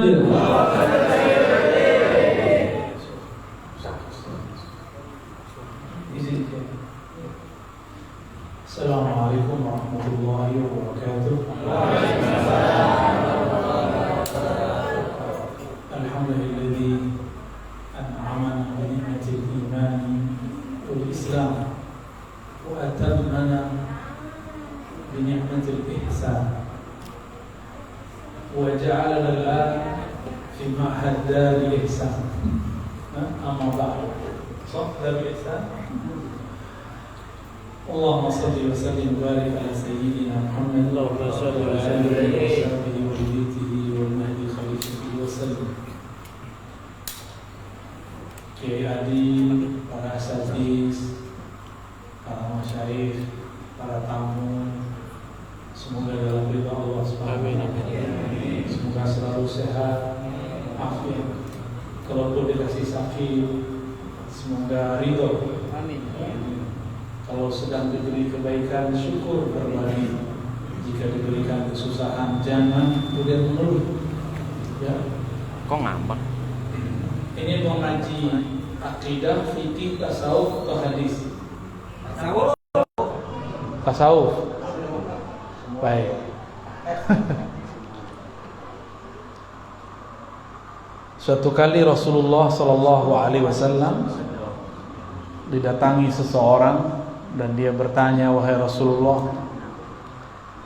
Assalamualaikum warahmatullahi wabarakatuh. Alhamdulillah an'amana bi ni'matil imani wal islam wa atammana bi ni'matil ihsan wa ja'alana al-an fi ma'had daril ihsan. Amma ba'd. Sah daril ihsan. Allahumma salli wa sallim wa barik ala sayyidina Muhammad wa ala alihi wa sahbihi wa baitihi wal mahdi khalifatihi wa sallam. Kiai Adi, para asatidz, para masyayikh, para tamu, semoga dalam ridha Allah Subhanahu wa taala. Semoga selalu sehat, afiat. Kalaupun dikasih sakit, semoga ridha. Amin. Kalau sedang diberi kebaikan, syukur berbagi. Jika diberikan kesusahan, jangan kemudian mengeluh. Ya. Kok ngambek? Ini mau ngaji akidah, fikih, tasawuf atau hadis? Tasawuf. Baik. Suatu kali Rasulullah sallallahu alaihi wasallam didatangi seseorang dan dia bertanya, wahai Rasulullah,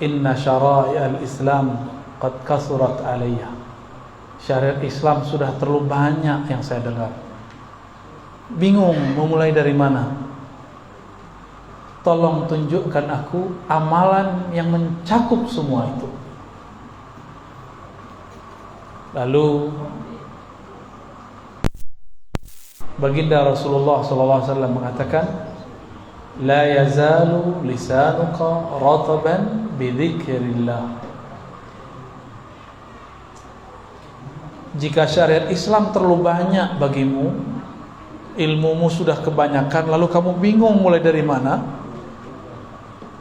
inna syara'i al-Islam qad kasurat alayya. Syariat Islam sudah terlalu banyak yang saya dengar. Bingung memulai dari mana. Tolong tunjukkan aku amalan yang mencakup semua itu. Lalu baginda Rasulullah SAW mengatakan, la yazalu lisanuka rataban bidzikrillah. Jika syariat Islam terlalu banyak bagimu, ilmumu sudah kebanyakan, lalu kamu bingung mulai dari mana,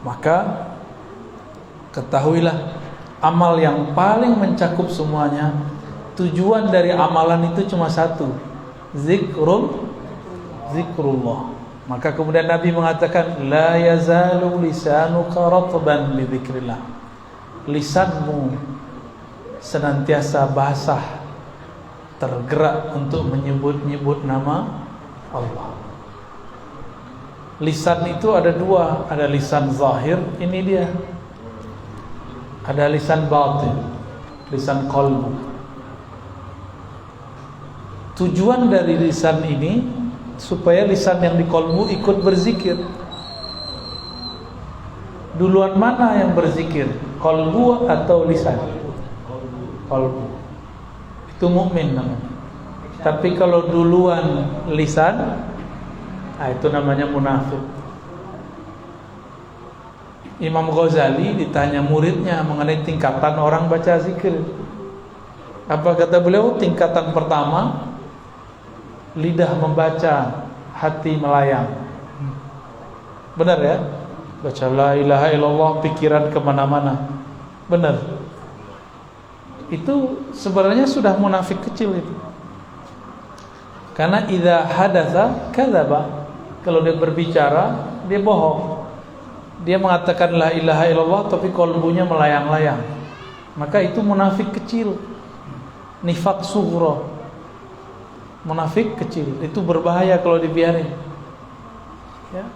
maka ketahuilah amal yang paling mencakup semuanya, tujuan dari amalan itu cuma satu, zikrullah. Maka kemudian Nabi mengatakan, la yazalu lisanuka ratban bi dzikrillah. Lisanmu senantiasa basah, tergerak untuk menyebut-nyebut nama Allah. Lisan itu ada dua, ada lisan zahir, ini dia. Ada lisan batin, lisan qalbu. Tujuan dari lisan ini supaya lisan yang di qalbu ikut berzikir. Duluan mana yang berzikir? Qalbu atau lisan? Qalbu. Itu mukmin namanya. Tapi kalau duluan lisan, itu namanya munafik. Imam Ghazali ditanya muridnya mengenai tingkatan orang baca zikir. Apa kata beliau? Tingkatan pertama, lidah membaca, hati melayang. Benar ya? Baca la ilaha illallah, pikiran kemana-mana. Benar. Itu sebenarnya sudah munafik kecil itu. Karena idza hadatsa kadzaba. Kalau dia berbicara, dia bohong. Dia mengatakan la ilaha illallah tapi qalbunya melayang-layang. Maka itu munafik kecil. Nifaq sughra. Munafik kecil, itu berbahaya kalau dibiarin. Ya.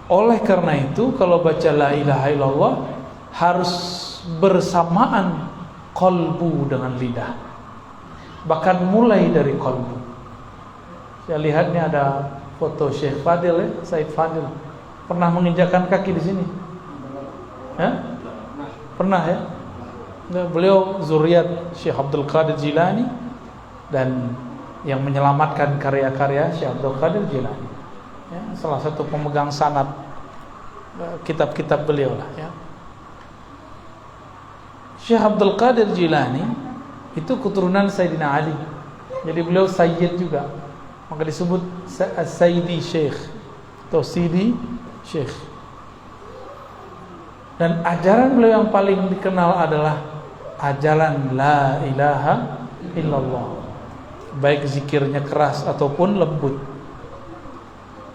Oleh karena itu, kalau baca la ilaha illallah harus bersamaan qalbu dengan lidah. Bahkan mulai dari qalbu. Saya lihat ini ada foto Syekh Fadil ya, Said Fadil. Pernah menginjakkan kaki di sini? Ya? Pernah ya? Beliau zuriat Syekh Abdul Qadir Jilani dan yang menyelamatkan karya-karya Syekh Abdul Qadir Jilani, ya, salah satu pemegang sanad kitab-kitab beliau lah ya. Syekh Abdul Qadir Jilani itu keturunan Sayyidina Ali. Jadi beliau Sayyid juga. Maka disebut Sayyidi Syekh atau Sidi Syekh. Dan ajaran beliau yang paling dikenal adalah ajalan la ilaha illallah, baik zikirnya keras ataupun lembut.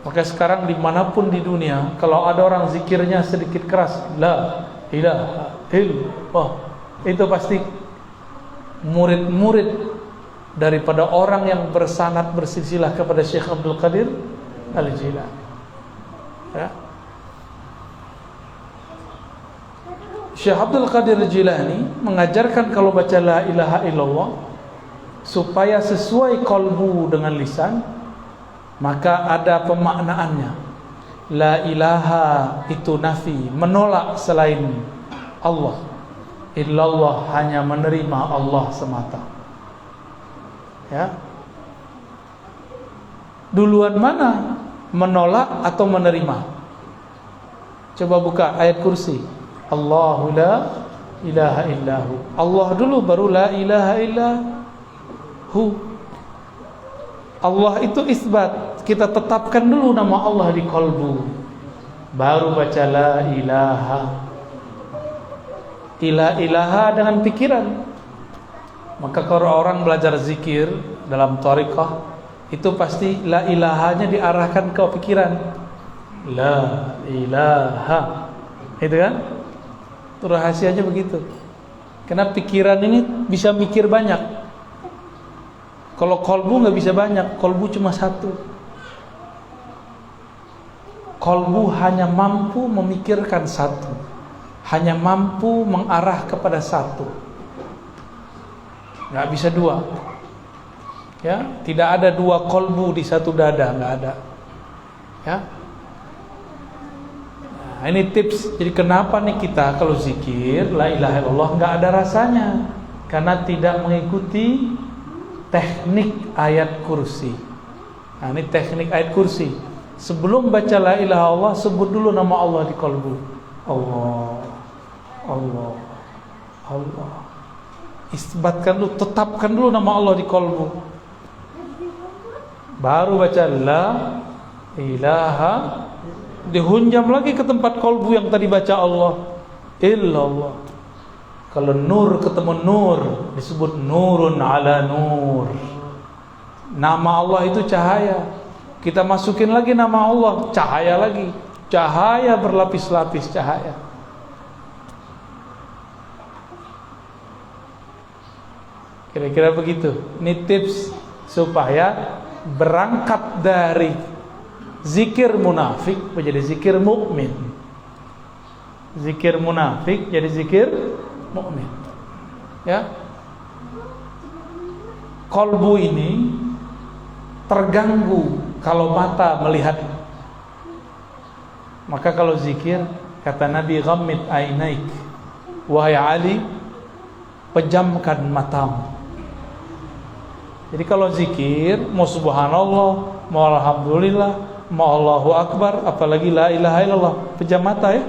Maka sekarang dimanapun di dunia, kalau ada orang zikirnya sedikit keras, la ilaha illallah, itu pasti murid-murid daripada orang yang bersanad bersilsilah kepada Syekh Abdul Qadir Al-Jilani. Ya. Syekh Abdul Qadir Al-Jilani mengajarkan kalau baca la ilaha illallah supaya sesuai qalbu dengan lisan, maka ada pemaknaannya. La ilaha itu nafi, menolak selain Allah. Illallah hanya menerima Allah semata. Ya. Duluan mana? Menolak atau menerima? Coba buka ayat kursi. Allahu la ilaha illahu. Allah dulu baru la ilaha illahu. Allah itu isbat, kita tetapkan dulu nama Allah di qalbu, baru baca la ilaha. Ilaha dengan pikiran. Maka kalau orang belajar zikir dalam thariqah, itu pasti la ilahanya diarahkan ke pikiran. La ilaha, itu kan? Itu rahasianya begitu. Karena pikiran ini bisa mikir banyak. Kalau kolbu nggak bisa banyak, kolbu cuma satu. Kolbu hanya mampu memikirkan satu, hanya mampu mengarah kepada satu, nggak bisa dua. Ya, tidak ada dua kolbu di satu dada, nggak ada. Ya, nah, ini tips. Jadi kenapa nih kita kalau zikir la ilaha illallah nggak ada rasanya? Karena tidak mengikuti teknik ayat kursi. Nah, ini teknik ayat kursi. Sebelum baca la ilaha illallah, sebut dulu nama Allah di qalbu. Allah, Allah, Allah. Isbatkan dulu, tetapkan dulu nama Allah di qalbu. Baru baca la ilaha, dihunjam lagi ke tempat qalbu yang tadi baca Allah. Illallah. Kalau nur ketemu nur, disebut nurun ala nur. Nama Allah itu cahaya. Kita masukin lagi nama Allah, cahaya lagi. Cahaya berlapis-lapis cahaya. Kira-kira begitu. Ini tips supaya berangkat dari zikir munafik menjadi zikir mukmin. Zikir munafik jadi zikir mukmin. Ya. Qalbu ini terganggu kalau mata melihat. Maka kalau zikir, kata Nabi, ghammid ainaik, wahai Ali, pejamkan matamu. Jadi kalau zikir, mau subhanallah, mau alhamdulillah, mau Allahu akbar, apalagi la ilaha illallah, pejam mata ya.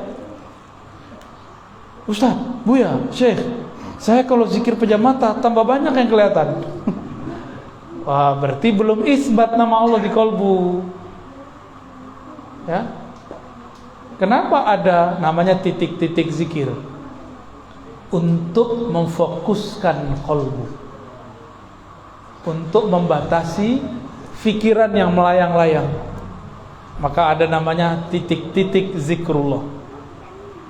Ustaz, Buya, Syekh, saya kalau zikir pejam mata tambah banyak yang kelihatan. Wah, berarti belum isbat nama Allah di qalbu. Ya. Kenapa ada namanya titik-titik zikir? Untuk memfokuskan qalbu, untuk membatasi fikiran yang melayang-layang. Maka ada namanya titik-titik zikrullah.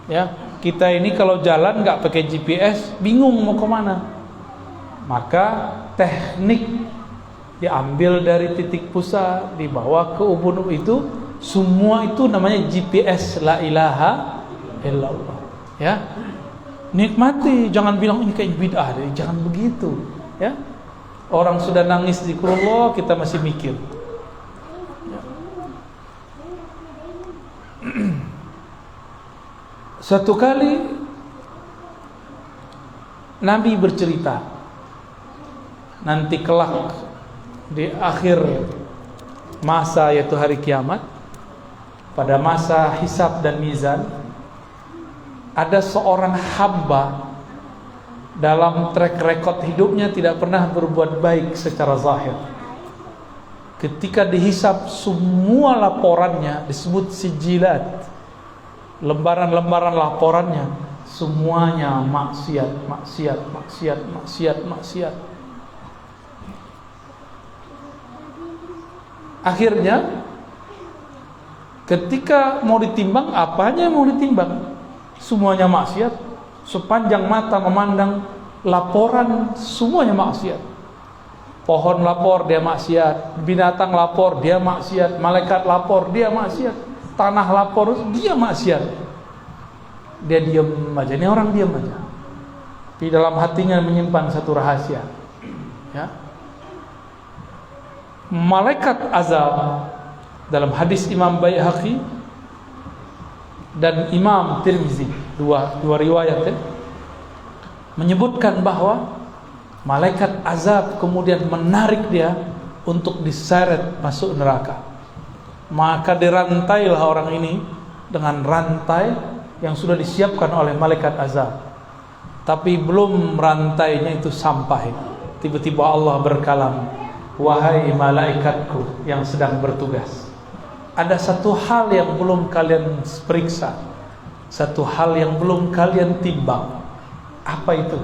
Ya, kita ini kalau jalan nggak pakai GPS, bingung mau kemana. Maka teknik diambil dari titik pusat, dibawa ke ubun itu, semua itu namanya GPS la ilaha illallah. Ya, nikmati, jangan bilang ini kayak bid'ah, jangan begitu. Ya, orang sudah nangis zikrullah, kita masih mikir. Ya. Satu kali Nabi bercerita, nanti kelak di akhir masa, yaitu hari kiamat, pada masa hisab dan mizan, ada seorang hamba dalam track record hidupnya tidak pernah berbuat baik secara zahir. Ketika dihisab, semua laporannya disebut sijilat, lembaran-lembaran laporannya, semuanya maksiat, maksiat, maksiat, maksiat, maksiat. Akhirnya ketika mau ditimbang, apanya yang mau ditimbang? Semuanya maksiat. Sepanjang mata memandang laporan, semuanya maksiat. Pohon lapor, dia maksiat. Binatang lapor, dia maksiat. Malaikat lapor, dia maksiat. Tanah lapor, dia maksiat. Dia diam aja. Ini orang diam aja. Di dalam hatinya menyimpan satu rahasia. Ya. Malaikat azab dalam hadis Imam Baihaqi dan Imam Tirmizi, dua riwayat ya, menyebutkan bahwa malaikat azab kemudian menarik dia untuk diseret masuk neraka. Maka dirantailah orang ini dengan rantai yang sudah disiapkan oleh malaikat azab. Tapi belum rantainya itu sampai, tiba-tiba Allah berkalam, wahai malaikatku yang sedang bertugas, ada satu hal yang belum kalian periksa, satu hal yang belum kalian timbang. Apa itu?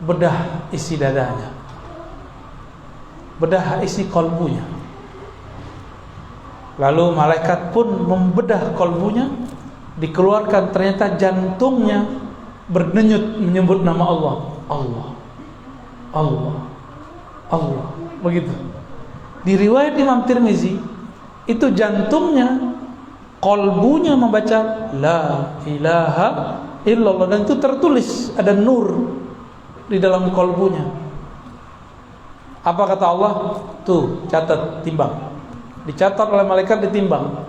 Bedah isi dadanya, bedah isi kolbunya. Lalu malaikat pun membedah kolbunya, dikeluarkan ternyata jantungnya berdenyut menyebut nama Allah, Allah, Allah, Allah. Begitu. Di riwayat Imam Tirmizi, itu jantungnya, kolbunya membaca la ilaha illallah, dan itu tertulis, ada nur di dalam kolbunya. Apa kata Allah? Tuh, catat, timbang. Dicatat oleh malaikat, ditimbang.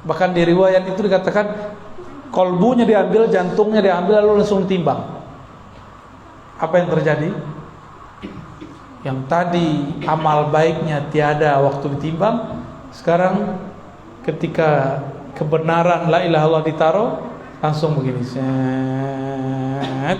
Bahkan di riwayat itu dikatakan kolbunya diambil, jantungnya diambil, lalu langsung timbang. Apa yang terjadi? Yang tadi amal baiknya tiada waktu ditimbang, sekarang ketika kebenaran la ilaha illallah ditaruh, langsung begini, set.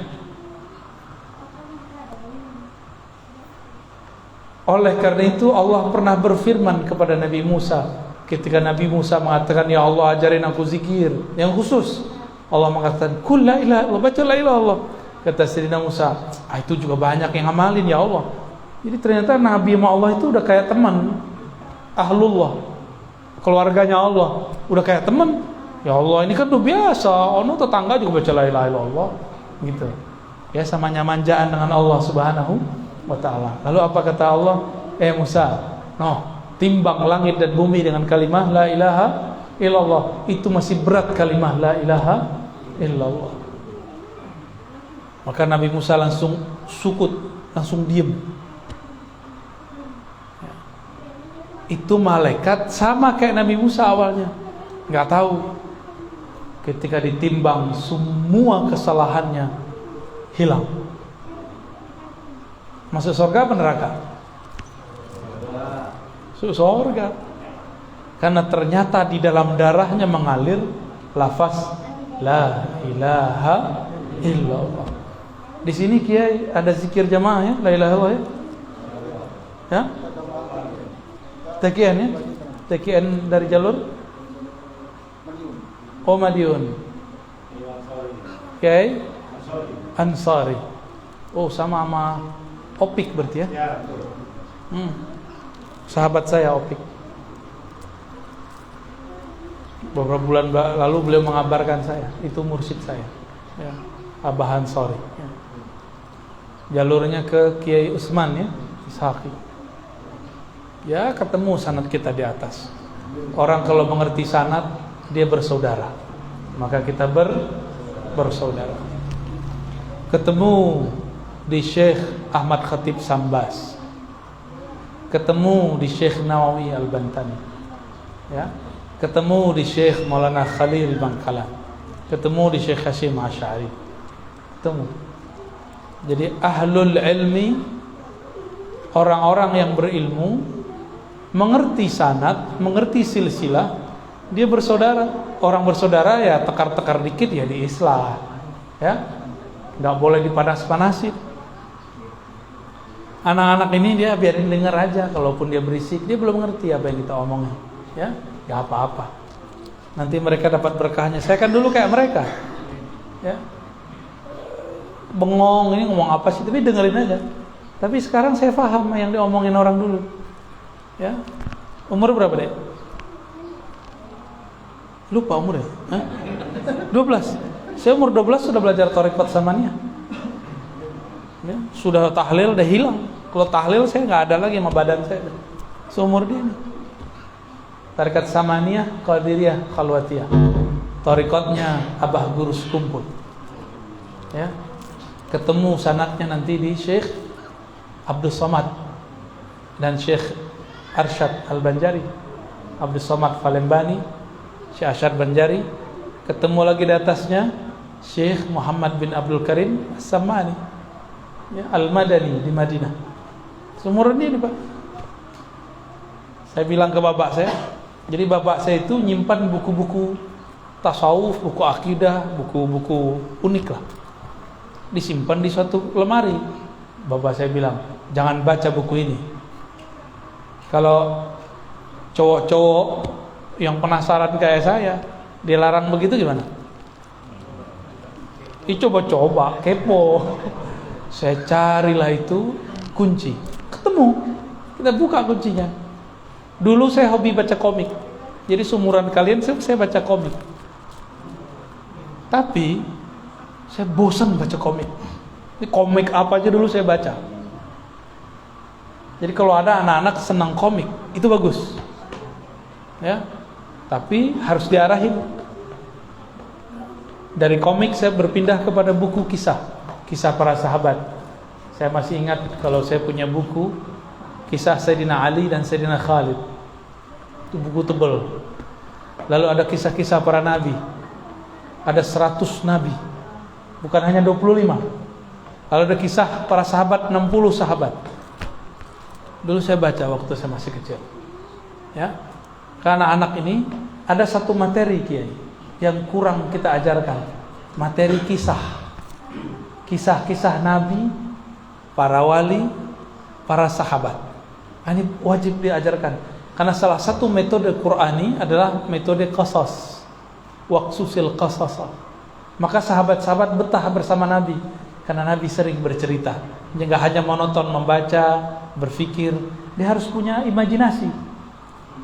Oleh karena itu Allah pernah berfirman kepada Nabi Musa, ketika Nabi Musa mengatakan, ya Allah ajarin aku zikir yang khusus. Allah mengatakan, kul la ilaha illallah, baca la ilaha illallah. Kata Sayyidina Musa, itu juga banyak yang amalin ya Allah. Jadi ternyata Nabi sama Allah itu udah kayak teman, ahlullah, keluarganya Allah, udah kayak teman. Ya Allah, ini kan udah biasa, ono tetangga juga baca la ilaha illallah gitu. Ya, samanya manjaan dengan Allah Subhanahu wa ta'ala. Lalu apa kata Allah? Musa, timbang langit dan bumi dengan kalimah la ilaha illallah. Itu masih berat kalimah la ilaha illallah. Maka Nabi Musa langsung sukut, langsung diem. Itu malaikat sama kayak Nabi Musa awalnya, nggak tahu. Ketika ditimbang, semua kesalahannya hilang. Masuk surga apa neraka? Masuk surga. Karena ternyata di dalam darahnya mengalir lafaz la ilaha illallah. Di sini Kiai ada zikir jamaah ya, la ilaha illallah ya. Ya? Takian ya? Takian dari jalur Madiun. Kiai Ansari. Oh, sama Opik berarti ya? Sahabat saya Opik. Beberapa bulan lalu beliau mengabarkan saya, itu mursyid saya ya, Abah Ansari ya. Jalurnya ke Kiai Usman ya, Ishaqi. Ya, ketemu sanad kita di atas. Orang kalau mengerti sanad, dia bersaudara, maka kita bersaudara. Ketemu di Syekh Ahmad Khatib Sambas, ketemu di Syekh Nawawi Al-Bantani ya, ketemu di Syekh Maulana Khalil Bangkalan, ketemu di Syekh Hashim Asy'ari, ketemu. Jadi ahlul ilmi, orang-orang yang berilmu, mengerti sanad, mengerti silsilah, dia bersaudara. Orang bersaudara ya tekar-tekar dikit ya diislah ya, nggak boleh dipanas-panasin. Anak-anak ini dia biarin dengar aja, kalaupun dia berisik, dia belum ngerti apa yang kita omongin ya, gak apa-apa. Nanti mereka dapat berkahnya. Saya kan dulu kayak mereka Ya. Bengong, ini ngomong apa sih? Tapi dengerin aja. Tapi sekarang saya paham yang diomongin orang dulu. Ya. Umur berapa deh? Lupa umurnya. Hah? 12. Saya umur 12 sudah belajar Thariqat Samaniyah. Ya, sudah tahlil udah hilang. Kalau tahlil saya nggak ada lagi sama badan saya. Seumur dia nih. Thariqat Samaniyah, Qadiriyah, Khalwatiyah. Thariqatnya Abah Guru Sekumpul. Ya. Ketemu sanadnya nanti di Syekh Abdul Somad dan Syekh Arsyad Al-Banjari. Abdul Somad Palembani, Syekh Arsyad Banjari. Ketemu lagi di atasnya Syekh Muhammad bin Abdul Karim As-Samani, ya, Al-Madani di Madinah. Seumur ini Pak. Saya bilang ke bapak saya, jadi bapak saya itu nyimpan buku-buku tasawuf, buku akidah, buku-buku unik lah. Disimpan di suatu lemari. Bapak saya bilang, jangan baca buku ini. Kalau cowok-cowok yang penasaran kayak saya dilarang begitu gimana? Coba-coba, kepo. Saya carilah itu kunci. Ketemu. Kita buka kuncinya. Dulu saya hobi baca komik. Jadi seumuran kalian saya baca komik. Tapi saya bosan baca komik. Ini komik apa aja dulu saya baca. Jadi kalau ada anak-anak senang komik, itu bagus. Ya. Tapi harus diarahin. Dari komik saya berpindah kepada buku kisah para sahabat. Saya masih ingat kalau saya punya buku kisah Sayyidina Ali dan Sayyidina Khalid. Itu buku tebal. Lalu ada kisah-kisah para nabi. Ada 100 nabi. Bukan hanya 25. Lalu ada kisah para sahabat, 60 sahabat. Dulu saya baca waktu saya masih kecil. Ya. Karena anak ini ada satu materi Kiai yang kurang kita ajarkan. Materi kisah. Kisah-kisah nabi, para wali, para sahabat. Ini wajib diajarkan. Karena salah satu metode Qur'ani adalah metode qasas. Waqsusil qasasa. Maka sahabat-sahabat betah bersama Nabi karena Nabi sering bercerita. Dia enggak hanya monoton membaca, berfikir, dia harus punya imajinasi.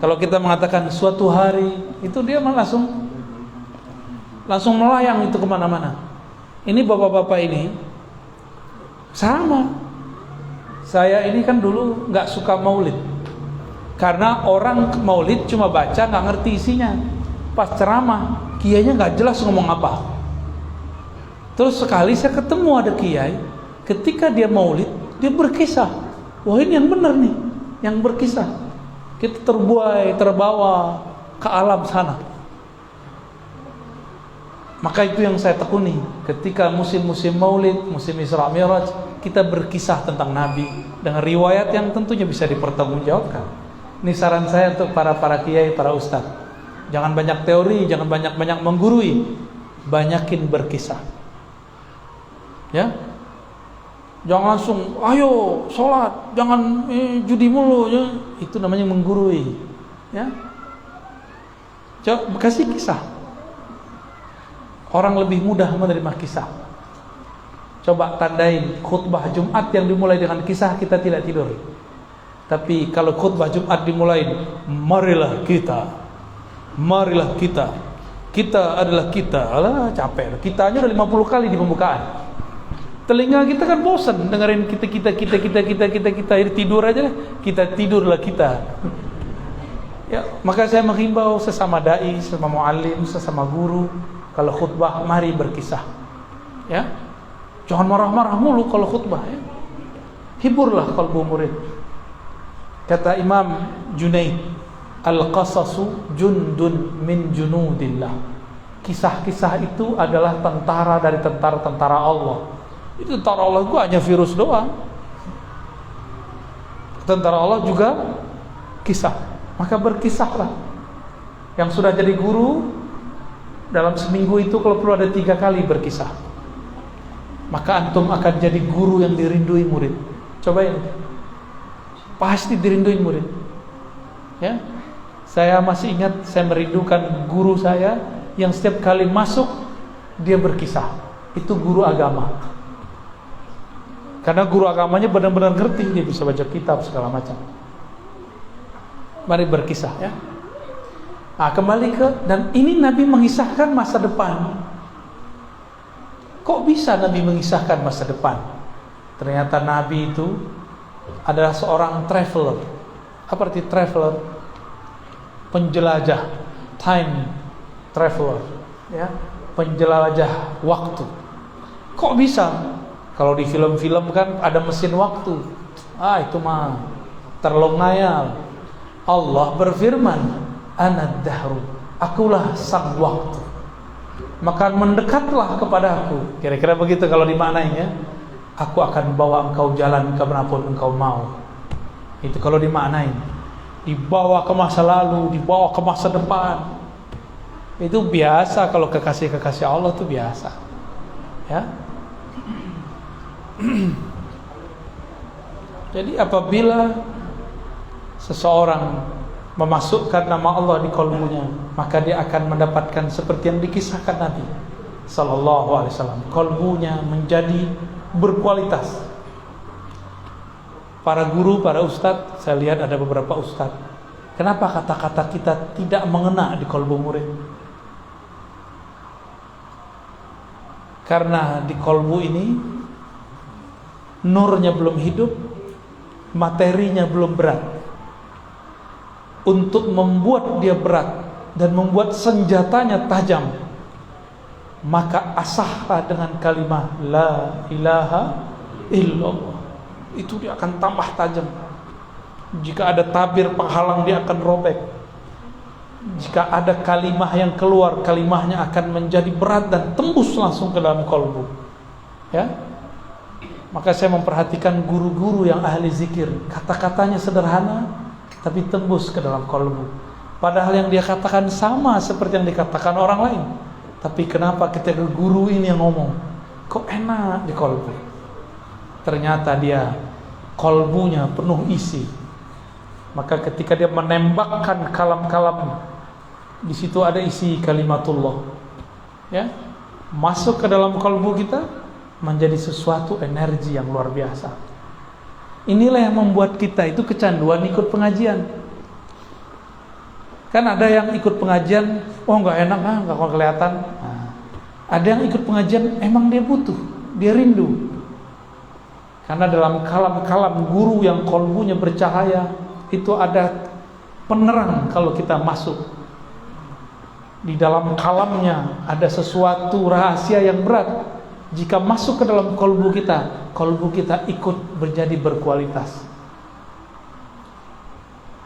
Kalau kita mengatakan suatu hari, itu dia langsung melayang itu kemana-mana. Ini bapak-bapak ini sama. Saya ini kan dulu nggak suka maulid, karena orang maulid cuma baca nggak ngerti isinya. Pas ceramah, kiainya nggak jelas ngomong apa. Terus sekali saya ketemu ada kiai, ketika dia maulid, dia berkisah. Wah ini yang benar nih, yang berkisah. Kita terbawa ke alam sana. Maka itu yang saya tekuni. Ketika musim-musim maulid, musim Isra Mi'raj, kita berkisah tentang Nabi dengan riwayat yang tentunya bisa dipertanggungjawabkan. Ini saran saya untuk para kiai, para ustadz. Jangan banyak teori, jangan banyak menggurui. Banyakin berkisah. Ya. Jangan langsung, ayo sholat, jangan judi mulu, ya. Itu namanya menggurui. Ya. Coba kasih kisah. Orang lebih mudah menerima kisah. Coba tandain khutbah Jumat yang dimulai dengan kisah, kita tidak tidur. Tapi kalau khutbah Jumat dimulai, marilah kita, kita adalah kita. Alah capek, kitanya udah 50 kali di pembukaan. Telinga kita kan bosan dengerin kita tidur aja lah. Tidurlah kita. Ya, maka saya menghimbau sesama dai, sesama muallim, sesama guru, kalau khutbah mari berkisah. Ya. Jangan marah-marah mulu kalau khutbah ya. Hiburlah kalbu murid. Kata Imam Junaid, al-qasasu jundun min junudillah. Kisah-kisah itu adalah tentara dari tentara-tentara Allah. Itu tentara Allah gua hanya virus doang. Tentara Allah juga kisah. Maka berkisahlah. Yang sudah jadi guru dalam seminggu itu kalau perlu ada 3 kali berkisah. Maka antum akan jadi guru yang dirindui murid. Cobain. Pasti dirindui murid. Ya. Saya masih ingat saya merindukan guru saya yang setiap kali masuk dia berkisah. itu guru agama. Karena guru agamanya benar-benar ngerti, dia bisa baca kitab segala macam. Mari berkisah ya. Nah, kembali dan ini Nabi mengisahkan masa depan. Kok bisa Nabi mengisahkan masa depan? Ternyata Nabi itu adalah seorang traveler. Apa arti traveler? Penjelajah, time traveler, ya, penjelajah waktu. Kok bisa? Kalau di film-film kan ada mesin waktu. Itu mah terlalu ngayal. Allah berfirman, "Ana dahru," akulah sang waktu. Maka mendekatlah kepadaku. Kira-kira begitu kalau dimaknainya. Aku akan bawa engkau jalan kemanapun engkau mau. Itu kalau dimaknain. Dibawa ke masa lalu, dibawa ke masa depan. Itu biasa kalau kekasih-kekasih Allah itu biasa. Ya. Jadi apabila seseorang memasukkan nama Allah di kalbunya, maka dia akan mendapatkan seperti yang dikisahkan Nabi sallallahu alaihi wasallam. Kalbunya menjadi berkualitas. Para guru, para ustadz, saya lihat ada beberapa ustadz. Kenapa kata-kata kita tidak mengena di kalbu murid? Karena di kalbu ini nurnya belum hidup, materinya belum berat. Untuk membuat dia berat dan membuat senjatanya tajam, maka asahlah dengan kalimat la ilaha illallah. Itu dia akan tambah tajam. Jika ada tabir penghalang, dia akan robek. Jika ada kalimah yang keluar, kalimahnya akan menjadi berat dan tembus langsung ke dalam kalbu. Ya. Maka saya memperhatikan guru-guru yang ahli zikir, kata-katanya sederhana tapi tembus ke dalam kalbu. Padahal yang dia katakan sama seperti yang dikatakan orang lain. Tapi kenapa ketika guru ini yang ngomong, kok enak di kalbu? Ternyata dia kalbunya penuh isi. Maka ketika dia menembakkan kalam-kalam, di situ ada isi kalimatullah. Ya, masuk ke dalam kalbu kita, menjadi sesuatu energi yang luar biasa. Inilah yang membuat kita itu kecanduan ikut pengajian. Kan ada yang ikut pengajian, nggak enak, nggak kelihatan. Ada yang ikut pengajian, emang dia butuh, dia rindu. Karena dalam kalam-kalam guru yang kalbunya bercahaya, itu ada penerang kalau kita masuk. Di dalam kalamnya ada sesuatu rahasia yang berat. Jika masuk ke dalam kalbu kita ikut menjadi berkualitas.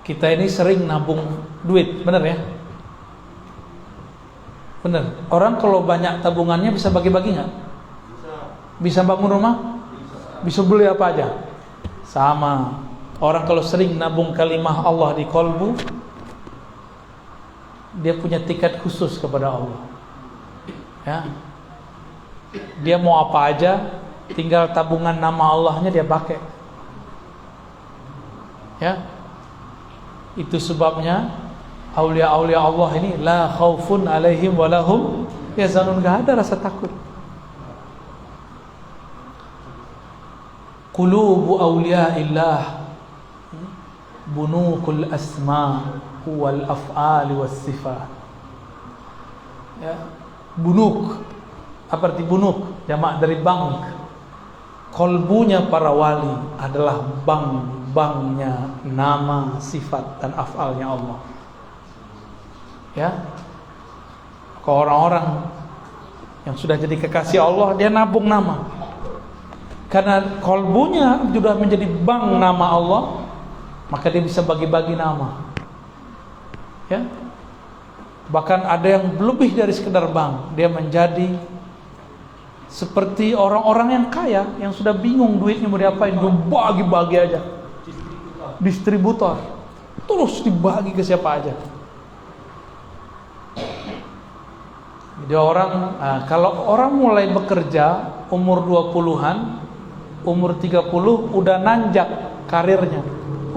Kita ini sering nabung duit, benar ya? Benar. Orang kalau banyak tabungannya bisa bagi-bagi nggak? Bisa bangun rumah? Bisa beli apa aja? Sama. Orang kalau sering nabung kalimah Allah di kalbu, dia punya tiket khusus kepada Allah. Ya. Dia mau apa aja, tinggal tabungan nama Allahnya dia pakai. Ya. Itu sebabnya aulia-aulia Allah ini la khaufun alaihim walahum yahzanun, enggak ada rasa takut. Qulubu auliaillah bunukul asma wal af'ali was sifat. Ya. Bunuk, apa arti bunuk? Jamak dari bank. Kolbunya para wali adalah banknya nama, sifat dan af'alnya Allah. Ya. Kalau orang-orang yang sudah jadi kekasih Allah, dia nabung nama. Karena kolbunya sudah menjadi bank nama Allah, maka dia bisa bagi-bagi nama. Ya. Bahkan ada yang lebih dari sekedar bank, dia menjadi seperti orang-orang yang kaya yang sudah bingung duitnya mau diapain, dia bagi-bagi aja. Distributor, terus dibagi ke siapa aja. Jadi kalau orang mulai bekerja umur 20-an, umur 30 udah nanjak karirnya,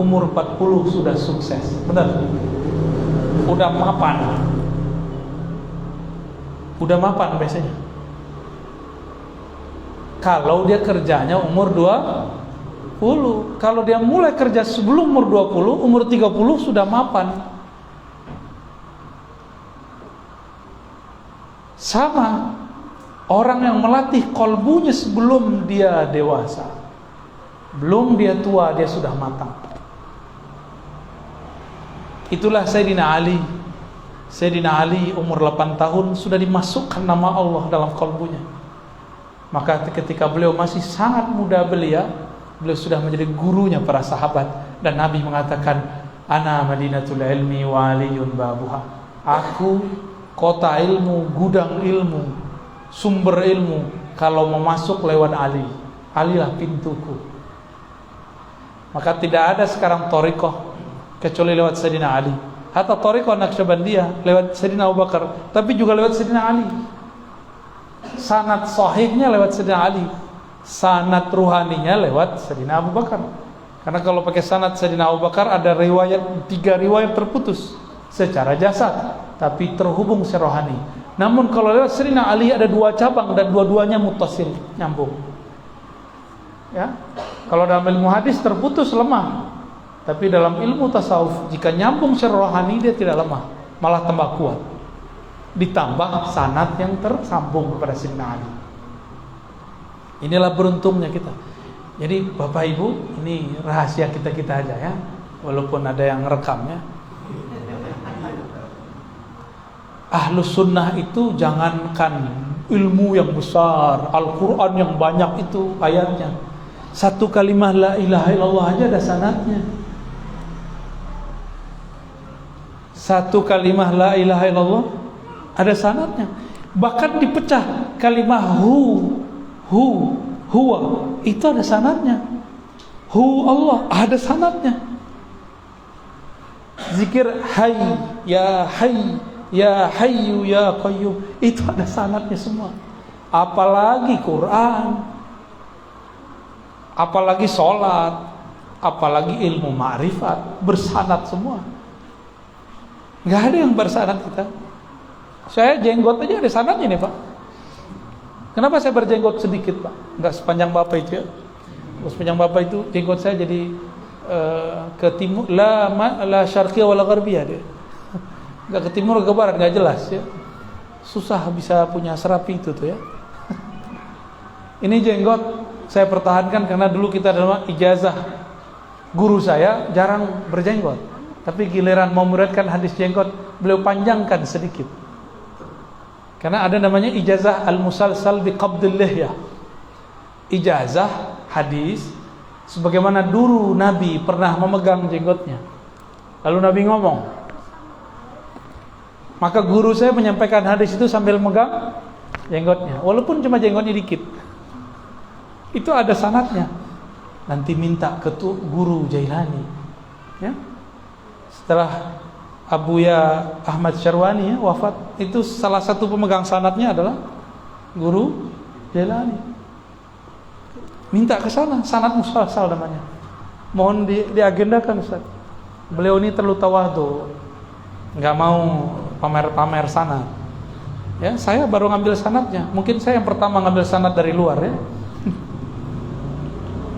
umur 40 sudah sukses. Benar? Udah mapan. Udah mapan biasanya. kalau dia kerjanya umur 20. Kalau dia mulai kerja sebelum umur 20, umur 30 sudah mapan. Sama orang yang melatih kolbunya sebelum dia dewasa, belum dia tua, dia sudah matang. Itulah Sayyidina Ali. Sayyidina Ali umur 8 tahun sudah dimasukkan nama Allah dalam kolbunya. Maka ketika beliau masih sangat muda belia, beliau sudah menjadi gurunya para sahabat. Dan Nabi mengatakan, Ana madinatul ilmi wa aliyun babuha. Aku kota ilmu, gudang ilmu, sumber ilmu. Kalau mau masuk lewat Ali, Alilah pintuku. Maka tidak ada sekarang thariqah kecuali lewat Sayyidina Ali. Hatta thariqah Naqsyabandiyah lewat Sayyidina Abu Bakar, tapi juga lewat Sayyidina Ali. Sanad sahihnya lewat Sayyidina Ali, sanad ruhaninya lewat Sayyidina Abu Bakar. Karena kalau pakai sanad Sayyidina Abu Bakar ada riwayat, 3 riwayat terputus secara jasad, tapi terhubung secara rohani. Namun kalau lewat Sayyidina Ali ada 2 cabang dan dua-duanya muttasil, nyambung. Ya, kalau dalam ilmu hadis terputus lemah, tapi dalam ilmu tasawuf jika nyambung secara rohani dia tidak lemah, malah tambah kuat. Ditambah sanad yang tersambung kepada Sayyidina Ali. Inilah beruntungnya kita. Jadi Bapak Ibu, ini rahasia kita aja ya, walaupun ada yang rekamnya. Ahlus sunnah itu jangankan ilmu yang besar, Al-Quran yang banyak itu ayatnya, satu kalimah la ilaha illallah aja ada sanadnya. Satu kalimah la ilaha illallah ada sanadnya. Bahkan dipecah kalimah huwa itu ada sanadnya. Hu Allah ada sanadnya. Zikir hayy ya hayyu ya qayyum itu ada sanadnya semua. Apalagi Quran, apalagi sholat, apalagi ilmu ma'rifat, bersanad semua. Nggak ada yang bersanad kita. Saya jenggot aja ada sanadnya nih Pak. Kenapa saya berjenggot sedikit Pak? Nggak sepanjang Bapak itu ya. Sepanjang Bapak itu jenggot saya jadi ke timur, la syarqiyah wala gharbiyah dia. Nggak ke timur ke barat, nggak jelas ya. Susah bisa punya serapi itu tuh ya. Ini jenggot saya pertahankan karena dulu kita dalam ijazah guru saya jarang berjenggot. Tapi giliran mau muridkan hadis jenggot, beliau panjangkan sedikit. Karena ada namanya ijazah al-musalsal bi qabdil lihyah. Ijazah hadis sebagaimana dulu Nabi pernah memegang jenggotnya. Lalu Nabi ngomong. Maka guru saya menyampaikan hadis itu sambil megang jenggotnya, walaupun cuma jenggotnya dikit. Itu ada sanadnya. Nanti minta ke guru Jailani. Ya. Setelah Abuya Ahmad Syarwani ya, wafat, itu salah satu pemegang sanadnya adalah guru Jailani. Minta ke sana, sanad musalsal namanya. Mohon diagendakan Ustaz. Beliau ini terlalu tawadhu, nggak mau pamer-pamer sanad. Ya, saya baru ngambil sanadnya. Mungkin saya yang pertama ngambil sanad dari luar ya.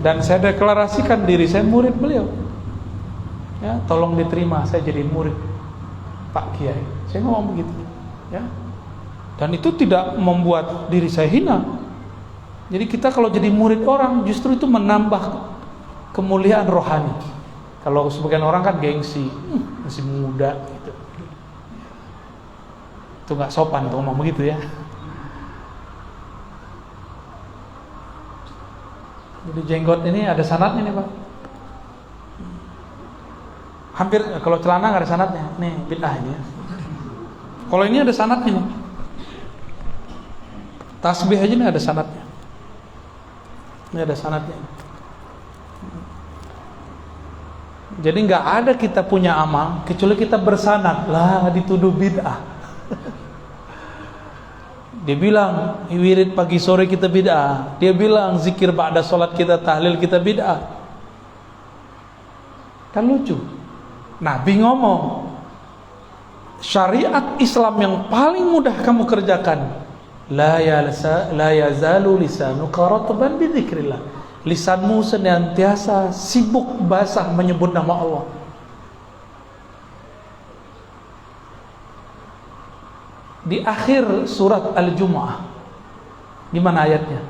Dan saya deklarasikan diri saya murid beliau. Ya, tolong diterima saya jadi murid Pak Kiai. Saya ngomong begitu. Ya. Dan itu tidak membuat diri saya hina. Jadi kita kalau jadi murid orang justru itu menambah kemuliaan rohani. Kalau sebagian orang kan gengsi, masih muda gitu. Itu nggak sopan tuh ngomong begitu ya. Jadi jenggot ini ada sanadnya nih Pak. Hampir kalau celana nggak ada sanadnya, nih bid'ah ini ya. Kalau ini ada sanadnya nih. Tasbih aja nih ada sanadnya. Ini ada sanadnya. Jadi nggak ada kita punya amal kecuali kita bersanad lah dituduh bid'ah. Dia bilang wirid pagi sore kita bid'ah. Dia bilang zikir ba'da sholat kita tahlil kita bid'ah. Kan lucu. Nabi ngomong syariat Islam yang paling mudah kamu kerjakan la yazalu lisanuka ratban bi dzikrillah. Lisanmu senantiasa sibuk basah menyebut nama Allah. Di akhir surat Al-Jumu'ah, gimana ayatnya?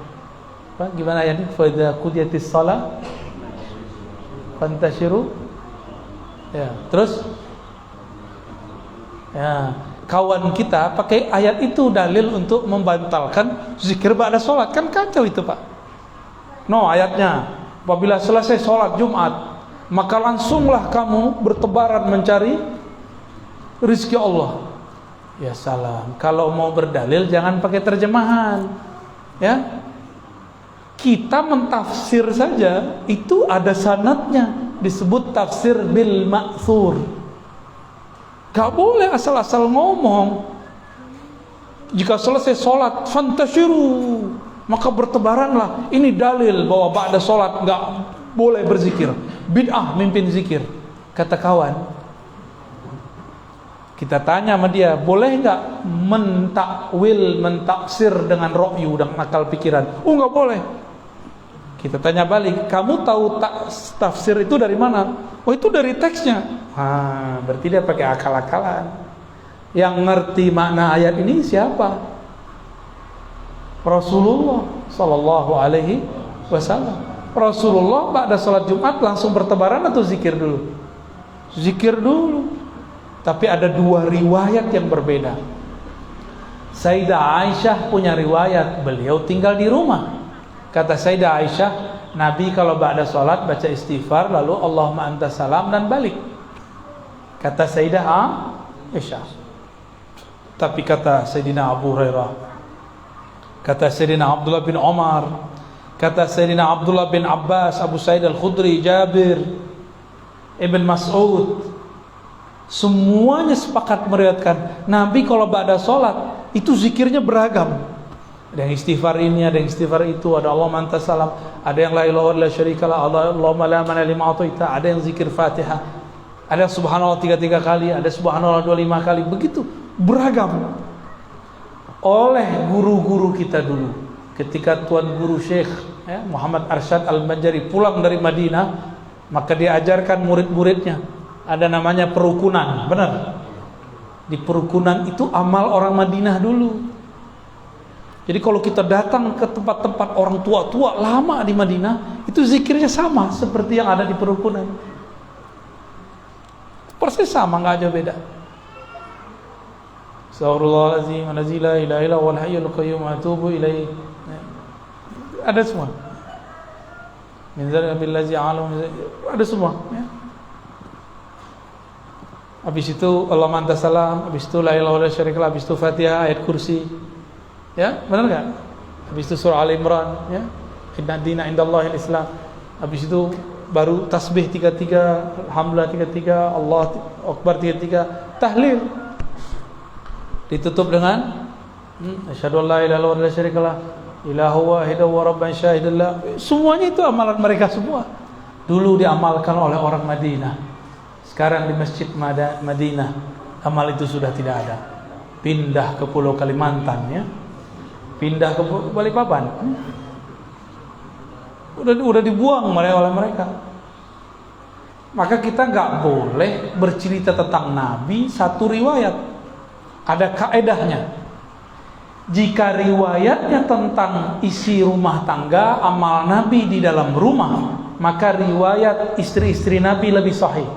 Pak, gimana ayatnya? Fa idza qudiyatis shalah fantashiru. Ya, terus ya, kawan kita pakai ayat itu dalil untuk membatalkan zikir ba'da salat. Kan kacau itu, Pak. No, ayatnya, apabila selesai salat Jumat, maka langsunglah kamu bertebaran mencari rizki Allah. Ya salam. Kalau mau berdalil jangan pakai terjemahan. Ya. Kita mentafsir saja itu ada sanadnya, disebut tafsir bil ma'thur. Gak boleh asal-asal ngomong. Jika selesai sholat fantashiru, maka bertebaranlah. Ini dalil bahwa ba'da sholat gak boleh berzikir. Bid'ah mimpin zikir. Kata kawan, kita tanya sama dia, boleh gak mentakwil, mentaksir dengan ra'yu dan akal pikiran? Oh gak boleh. Kita tanya balik, kamu tahu tafsir itu dari mana? Oh itu dari teksnya. Berarti dia pakai akal-akalan. Yang ngerti makna ayat ini siapa? Rasulullah Sallallahu Alaihi Wasallam. Rasulullah pada salat Jumat langsung bertebaran atau zikir dulu? Zikir dulu. Tapi ada dua riwayat yang berbeda. Sayyidah Aisyah punya riwayat, beliau tinggal di rumah. Kata Sayyidah Aisyah, Nabi kalau ba'da salat baca istighfar, lalu Allahumma anta salam dan balik. Kata Sayyidah Aisyah. Tapi kata Sayyidina Abu Hurairah, kata Sayyidina Abdullah bin Umar, kata Sayyidina Abdullah bin Abbas, Abu Sa'id Al-Khudri, Jabir, Ibn Mas'ud, semuanya sepakat meriwayatkan Nabi kalau ba'da salat itu zikirnya beragam. Ada yang istighfar ini, ada yang istighfar itu, ada Allahumma anta salam, ada yang la ilaha illa syarikalah, Allahumma la mana lima ataita, ada yang zikir Fatihah, ada yang subhanallah 3 kali, ada subhanallah 25 kali, begitu beragam. Oleh guru-guru kita dulu, ketika Tuan Guru Syekh Muhammad Arsyad Al-Banjari pulang dari Madinah, maka dia ajarkan murid-muridnya, ada namanya perukunan. Benar, di perukunan itu amal orang Madinah dulu. Jadi kalau kita datang ke tempat-tempat orang tua-tua lama di Madinah, itu zikirnya sama seperti yang ada di perukunan. Persis sama, nggak jauh beda. Astaghfirullahaladzim, la ilaha illa huwal hayyul qayyum, atubu ilaih. Ada semua. Min dzalika billazi alam, ada semua. Ya. Habis itu Allahumma anta salam, habis itu la ilaha illa syarikalah, habis itu Fatihah, ayat kursi. Ya, benar enggak? Habis itu surah Al-Imran, ya. Inna dina indallahil Islam. Habis itu baru tasbih 33, alhamdulillah 33, Allah akbar 33, tahlil. Ditutup dengan asyhadu an la ilaha illallah wa la syarikalah, ilahu wahidahu wa rabban syahidallah. Semuanya itu amalan mereka semua. Dulu diamalkan oleh orang Madinah. Sekarang di Masjid Madinah amal itu sudah tidak ada. Pindah ke Pulau Kalimantan, ya. Pindah ke Balikpapan. Udah dibuang oleh mereka. Maka kita nggak boleh bercerita tentang Nabi satu riwayat. Ada kaedahnya. Jika riwayatnya tentang isi rumah tangga, amal Nabi di dalam rumah, maka riwayat istri-istri Nabi lebih sahih.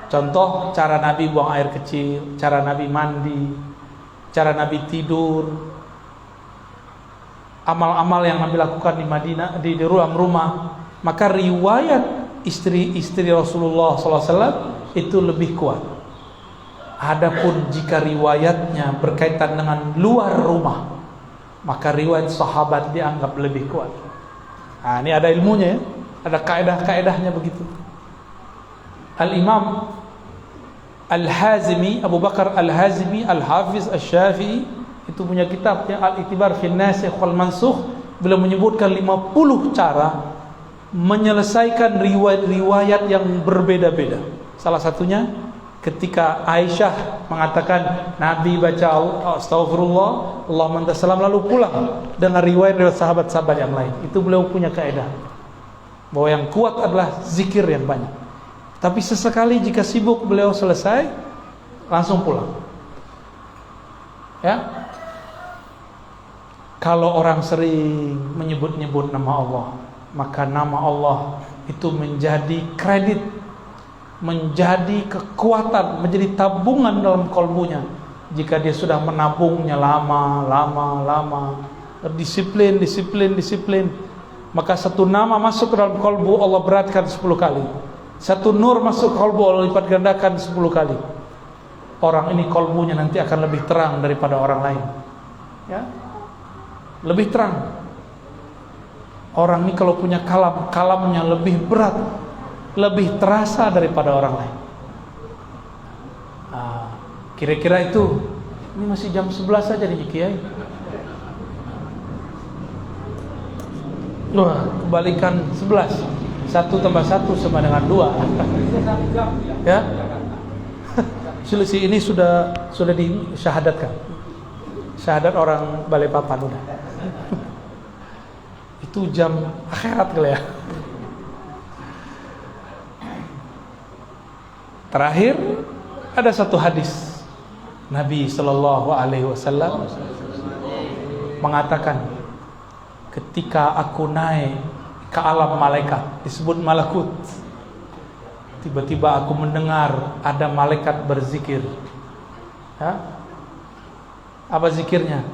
Contoh, cara Nabi buang air kecil, cara Nabi mandi, cara Nabi tidur, amal-amal yang Nabi lakukan di Madinah, di ruang rumah, maka riwayat istri-istri Rasulullah SAW itu lebih kuat. Adapun jika riwayatnya berkaitan dengan luar rumah, maka riwayat sahabat dianggap lebih kuat. Nah, ini ada ilmunya, ya. Ada kaedah-kaedahnya begitu. Al-Imam Al-Hazimi, Abu Bakar Al-Hazimi, Al-Hafiz Al-Syafi'i, itu punya kitab yang Al-Iktibar fi Nasikh wal Mansukh. Beliau menyebutkan 50 cara menyelesaikan riwayat-riwayat yang berbeda-beda. Salah satunya Ketika Aisyah mengatakan Nabi baca Astaghfirullah, Allahumma anta salam, lalu pulang dengan riwayat sahabat-sahabat yang lain. Itu beliau punya kaidah bahwa yang kuat adalah zikir yang banyak. Tapi sesekali jika sibuk, beliau selesai langsung pulang. Ya. Kalau orang sering menyebut-nyebut nama Allah, maka nama Allah itu menjadi kredit, menjadi kekuatan, menjadi tabungan dalam kalbunya. Jika dia sudah menabungnya lama, disiplin, maka satu nama masuk ke dalam kalbu, Allah beratkan 10 kali. Satu nur masuk ke kalbu, Allah lipat gandakan 10 kali. Orang ini kalbunya nanti akan lebih terang daripada orang lain. Ya, lebih terang. Orang ini kalau punya kalamnya lebih berat, lebih terasa daripada orang lain. Kira-kira itu. Ini masih jam 11 saja nih Kiai. Wah, kebalikan 11. 1 tambah 1 sama dengan 2. Ya. Selisih ini sudah disyahadatkan. Syahadat orang Balikpapan udah. Itu jam akhirat kali ya. Terakhir ada satu hadis Nabi sallallahu alaihi wasallam mengatakan, ketika aku naik ke alam malaikat, disebut malakut, tiba-tiba aku mendengar ada malaikat berzikir. Ya? Apa zikirnya?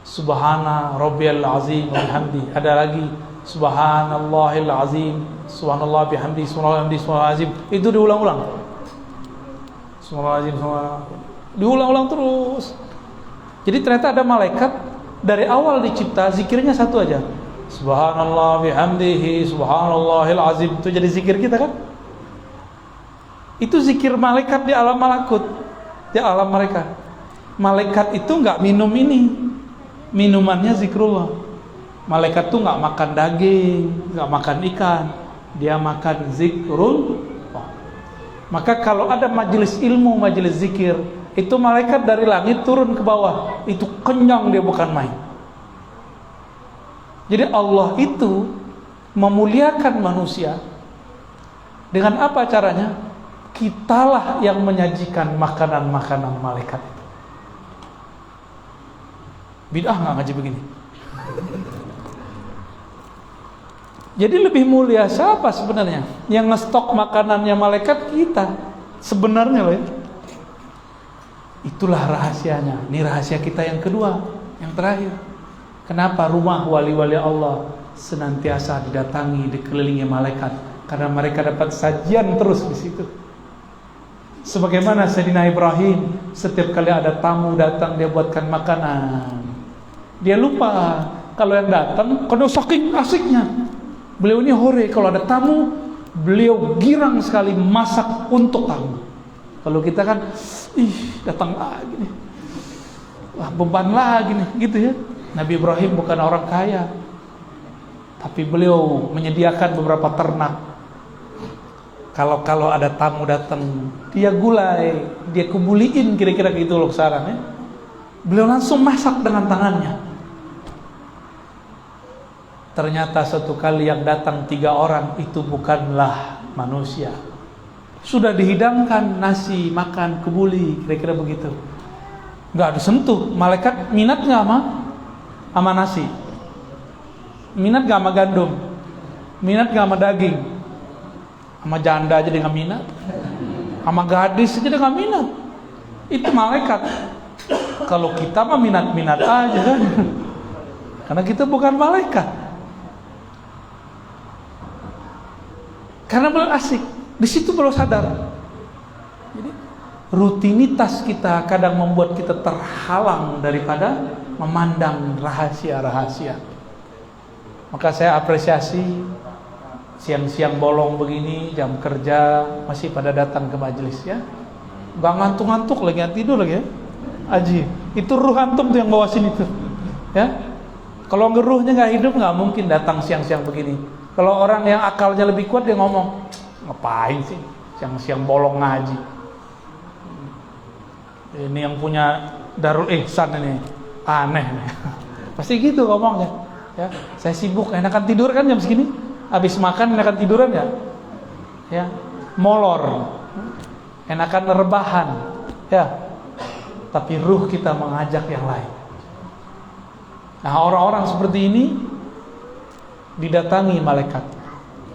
Subhana rabbiyal azim wa bihamdi. Ada lagi subhanallahil azim, subhanallah bihamdi, subhanallah bihamdi, subhanallah azim. Itu diulang-ulang. Subhanallah azim, subhanallah. Diulang-ulang terus. Jadi ternyata ada malaikat dari awal dicipta zikirnya satu aja. Subhanallah bihamdihi, subhanallahil azim. Itu jadi zikir kita kan? Itu zikir malaikat di alam malakut, di alam mereka. Malaikat itu nggak minum ini, minumannya zikrullah. Malaikat tuh nggak makan daging, nggak makan ikan, dia makan zikrullah. Maka kalau ada majelis ilmu, majelis zikir, itu malaikat dari langit turun ke bawah, itu kenyang dia, bukan main. Jadi Allah itu memuliakan manusia dengan apa caranya? Kitalah yang menyajikan makanan-makanan malaikat itu. Bid'ah nggak ngaji begini? Jadi lebih mulia siapa sebenarnya? Yang ngestok makanannya malaikat kita sebenarnya loh ya. Itulah rahasianya. Ini rahasia kita yang kedua, yang terakhir. Kenapa rumah wali-wali Allah senantiasa didatangi, dikelilingi malaikat? Karena mereka dapat sajian terus di situ. Sebagaimana Sayyidina Ibrahim, setiap kali ada tamu datang dia buatkan makanan. Dia lupa kalau yang datang, karena saking asiknya. Beliau ini hore, kalau ada tamu, beliau girang sekali masak untuk tamu. Kalau kita kan, datang lagi nih, wah beban lagi nih, gitu ya. Nabi Ibrahim bukan orang kaya, tapi beliau menyediakan beberapa ternak. Kalau ada tamu datang, dia gulai, dia kubuliin, kira-kira gitu loh saran ya. Beliau langsung masak dengan tangannya. Ternyata satu kali yang datang 3 orang itu bukanlah manusia. Sudah dihidangkan nasi, makan, kebuli, kira-kira begitu. Nggak disentuh. Malaikat minat nggak sama nasi? Minat nggak sama gandum? Minat nggak sama daging? Sama janda aja dia nggak minat. Sama gadis aja dia nggak minat. Itu malaikat. Kalau kita mah minat-minat aja kan. Karena kita bukan malaikat. Karena belum asik. Di situ belum sadar. Jadi rutinitas kita kadang membuat kita terhalang daripada memandang rahasia-rahasia. Maka saya apresiasi siang-siang bolong begini, jam kerja masih pada datang ke majelis ya. Gak ngantuk-ngantuk lagi, tidur lagi ya. Aji, itu ruh antum tuh yang bawa sini tuh. Ya. Kalau ngeruhnya nggak hidup, nggak mungkin datang siang-siang begini. Kalau orang yang akalnya lebih kuat dia ngomong, ngapain sih siang-siang bolong ngaji? Ini yang punya Darul Ihsan ini aneh nih. Pasti gitu ngomongnya. Ya, saya sibuk, enakan tidur kan jam segini. Habis makan enakan tiduran ya. Ya, molor. Enakan rebahan. Ya. Tapi ruh kita mengajak yang lain. Nah, orang-orang seperti ini didatangi malaikat.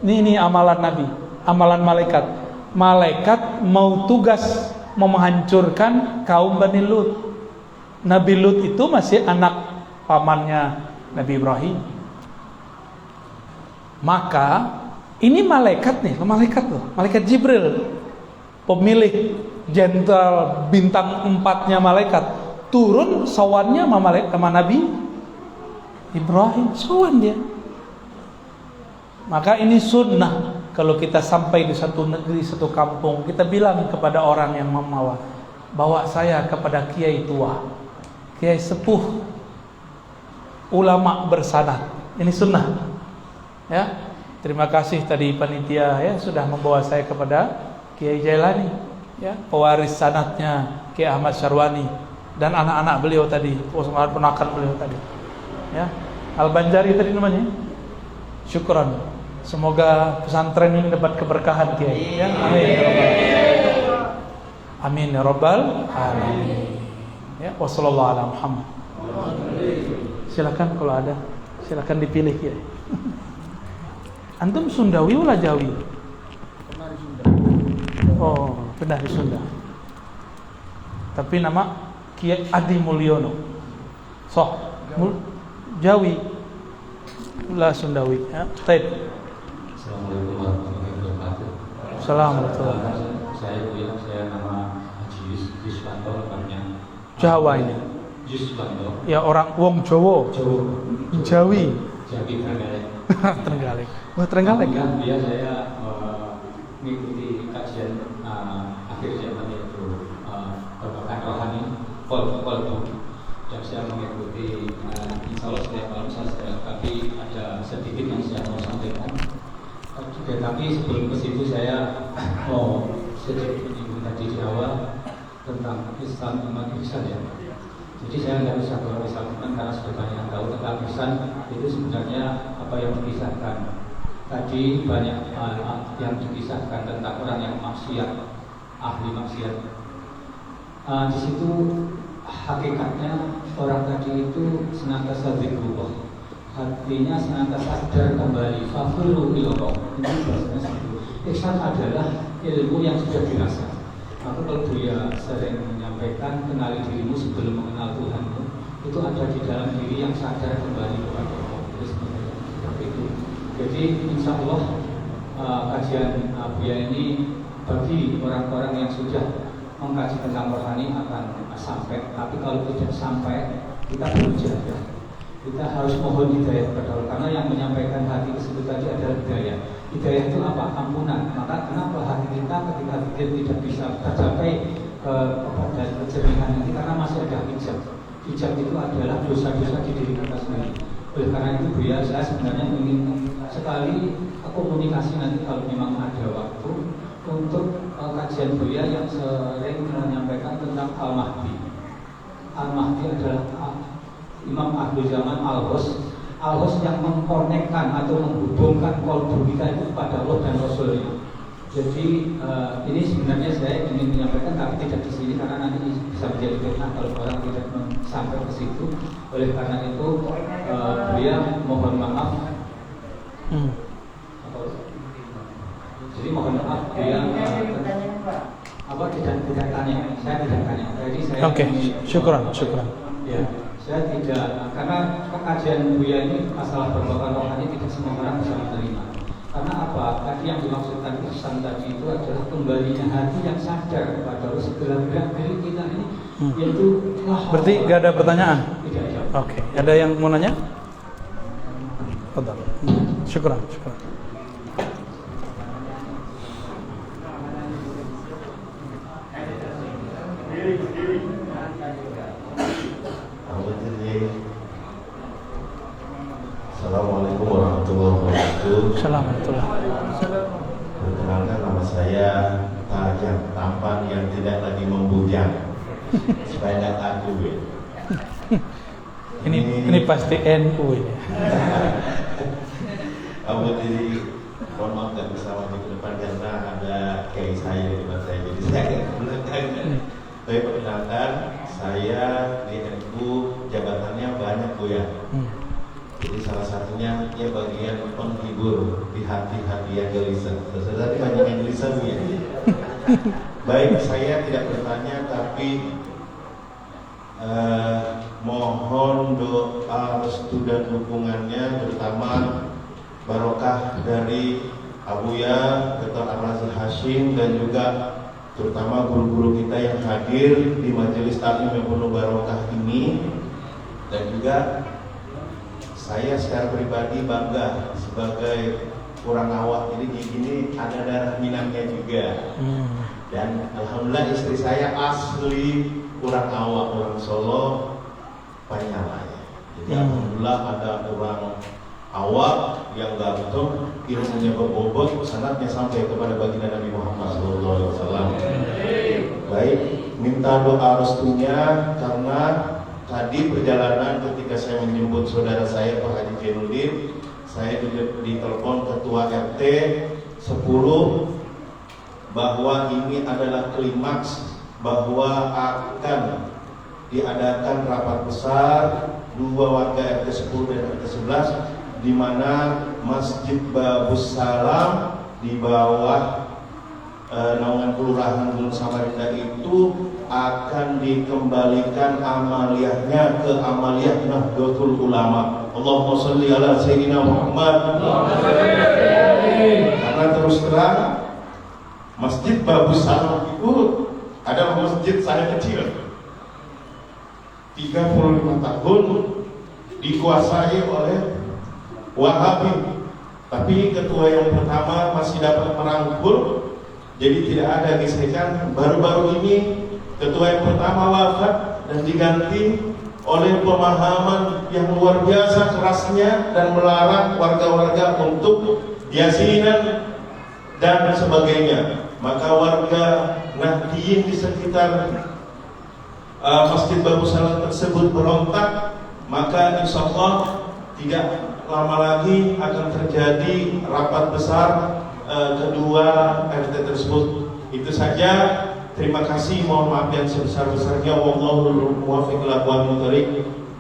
Ini amalan Nabi, amalan malaikat. Malaikat mau tugas mau menghancurkan kaum Bani Lut. Nabi Lut itu masih anak pamannya Nabi Ibrahim. Maka ini malaikat nih, malaikat Jibril, pemilik jenderal bintang 4-nya malaikat, turun sowannya sama Nabi Ibrahim, sowan dia. Maka ini sunnah. Kalau kita sampai di satu negeri, satu kampung, kita bilang kepada orang yang membawa, bawa saya kepada kiai tua, kiai sepuh, ulama bersanad. Ini sunnah. Ya, terima kasih tadi panitia ya sudah membawa saya kepada Kiai Jailani, ya pewaris sanadnya Kiai Ahmad Syarwani dan anak-anak beliau tadi, ponakan beliau tadi. Ya, Al-Banjari tadi namanya. Syukran. Semoga pesantren ini dapat keberkahan Kiai. Ya, amin ya rabbal alamin. Ya, wassallallahu ala Muhammad. Silakan kalau ada, silakan dipilih Kiai. Antum Sundawi wala Jawi? Oh, penari Sunda. Tapi nama Kiai Adi Mulyono. Jawi. Ulah Sundawi. Ya, baik. Assalamualaikum warahmatullahi wabarakatuh. Assalamualaikum. Saya nama Haji Yuswanto namanya. Jawa ini. Yuswanto. Ya orang wong Jawa. Jawi. Jawi Trenggalek. Trenggalek. Wah, Trenggalek kan. Dia saya mengikuti kajian akhir zaman yaitu Bapak Rohani Kolbu. Dan saya mengikuti insya Allah setiap malam tapi ada sedikit yang saya mau sampaikan. Tapi sebelum ke situ saya mau sedikit menyinggung tadi di awal tentang Islam umat ihsan ya. Jadi saya nggak bisa berwissakan karena sudah banyak yang tahu tentang ihsan itu sebenarnya apa yang dikisahkan. Tadi banyak yang dikisahkan tentang orang yang maksiat, ahli maksiat. Di situ hakikatnya orang tadi itu senantiasa zikrullah. Hatinya senantiasa sadar kembali fafirru ilallah. Ini bahasanya itu. Ihsan adalah ilmu yang sudah dirasa. Maka kalau dia sering menyampaikan kenali dirimu sebelum mengenal Tuhanmu, itu ada di dalam diri yang sadar kembali kepada Allah. Seperti itu. Jadi insya Allah kajian Buya ini bagi orang-orang yang sudah mengkaji tentang rohani akan sampai. Tapi kalau tidak sampai, kita perlu jaga. Kita harus mohon hidayah kepada Allah, karena yang menyampaikan hati tersebut tadi adalah hidayah. Hidayah itu apa? Ampunan. Maka kenapa hati kita ketika kita tidak bisa tercapai kepada kejernihan ini? Karena masih ada hijab. Hijab itu adalah dosa-dosa di diri kita sendiri. Oleh karena itu saya sebenarnya ingin sekali komunikasi nanti kalau memang ada waktu untuk kajian Buya yang sering menyampaikan tentang Al-Mahdi. Al-Mahdi adalah Imam Ahlul Zaman Al-Hos yang mengkonekkan atau menghubungkan kolbu kita itu kepada Allah dan Rasulnya. Jadi ini sebenarnya saya ingin menyampaikan tapi tidak di sini karena nanti bisa menjadi fitnah kalau orang tidak sampai ke situ. Oleh karena itu beliau mohon maaf. Jadi mohon maaf beliau tidak tanya. Saya tidak tanya. Jadi saya syukran. Ya. Saya tidak, karena kajian Buya ini masalah berbakar rohani tidak semua orang bisa menerima. Karena apa? Tadi yang dimaksudkan ihsan tadi itu adalah kembalinya hati yang sadar kepada Allah segala gerak diri kita ini, yaitu berarti gak ada pertanyaan? Tidak ada. Oke. Ada yang mau nanya? Syukran. Assalamualaikum warahmatullahi wabarakatuh. Assalamualaikum. Perkenalkan nama saya Tajam, tampan yang tidak lagi membujang. supaya nggak takut ya. Ini pasti NU ini. Kamu jadi mohon maaf nggak bisa maju ke depan karena ada kiai saya di depan saya, jadi saya nggak ke belakang. Tapi perkenalkan, saya di NU jabatannya banyak Bu ya. Jadi salah satunya ya bagian penghibur di hati-hati yang gelisah. Tadi banyak yang gelisah Bu ya. Baik, saya tidak bertanya tapi mohon doa restu dan dukungannya, terutama barokah dari Abuya Dr. Ar-Razi Hashim dan juga terutama guru-guru kita yang hadir di majelis taklim yang penuh barokah ini. Dan juga saya secara pribadi bangga sebagai orang awak, jadi gini ada darah Minangnya juga. Dan alhamdulillah istri saya asli orang awak, orang Solo, Panyalaya. Jadi alhamdulillah ada orang awak yang ganteng, ilmunya berbobot, sanadnya sampai kepada baginda Nabi Muhammad SAW. Baik, minta doa restunya karena tadi perjalanan ketika saya menjemput saudara saya Pak Haji Jainuddin, saya ditelepon ketua RT 10 bahwa ini adalah klimaks bahwa akan diadakan rapat besar dua warga RT 10 dan RT 11 di mana Masjid Babus Salam di bawah naungan Kelurahan Gunung Samarinda itu akan dikembalikan amaliyahnya ke amaliyah Nahdlatul Ulama. Allahumma sholli ala sayyidina Muhammad. Karena terus terang Masjid Babus Salam itu adalah masjid saya kecil 35 tahun dikuasai oleh Wahabi, tapi ketua yang pertama masih dapat merangkul, jadi tidak ada gesekan. Baru-baru ini ketua yang pertama wafat dan diganti oleh pemahaman yang luar biasa kerasnya dan melarang warga-warga untuk yasinan dan sebagainya. Maka warga Nahdliyin di sekitar Masjid Babus Salam tersebut berontak. Maka insya Allah tidak lama lagi akan terjadi rapat besar kedua RT tersebut. Itu saja. Terima kasih. Mohon maaf yang sebesar-besarnya. Wallahul muwaffiq ila aqwamit thoriq.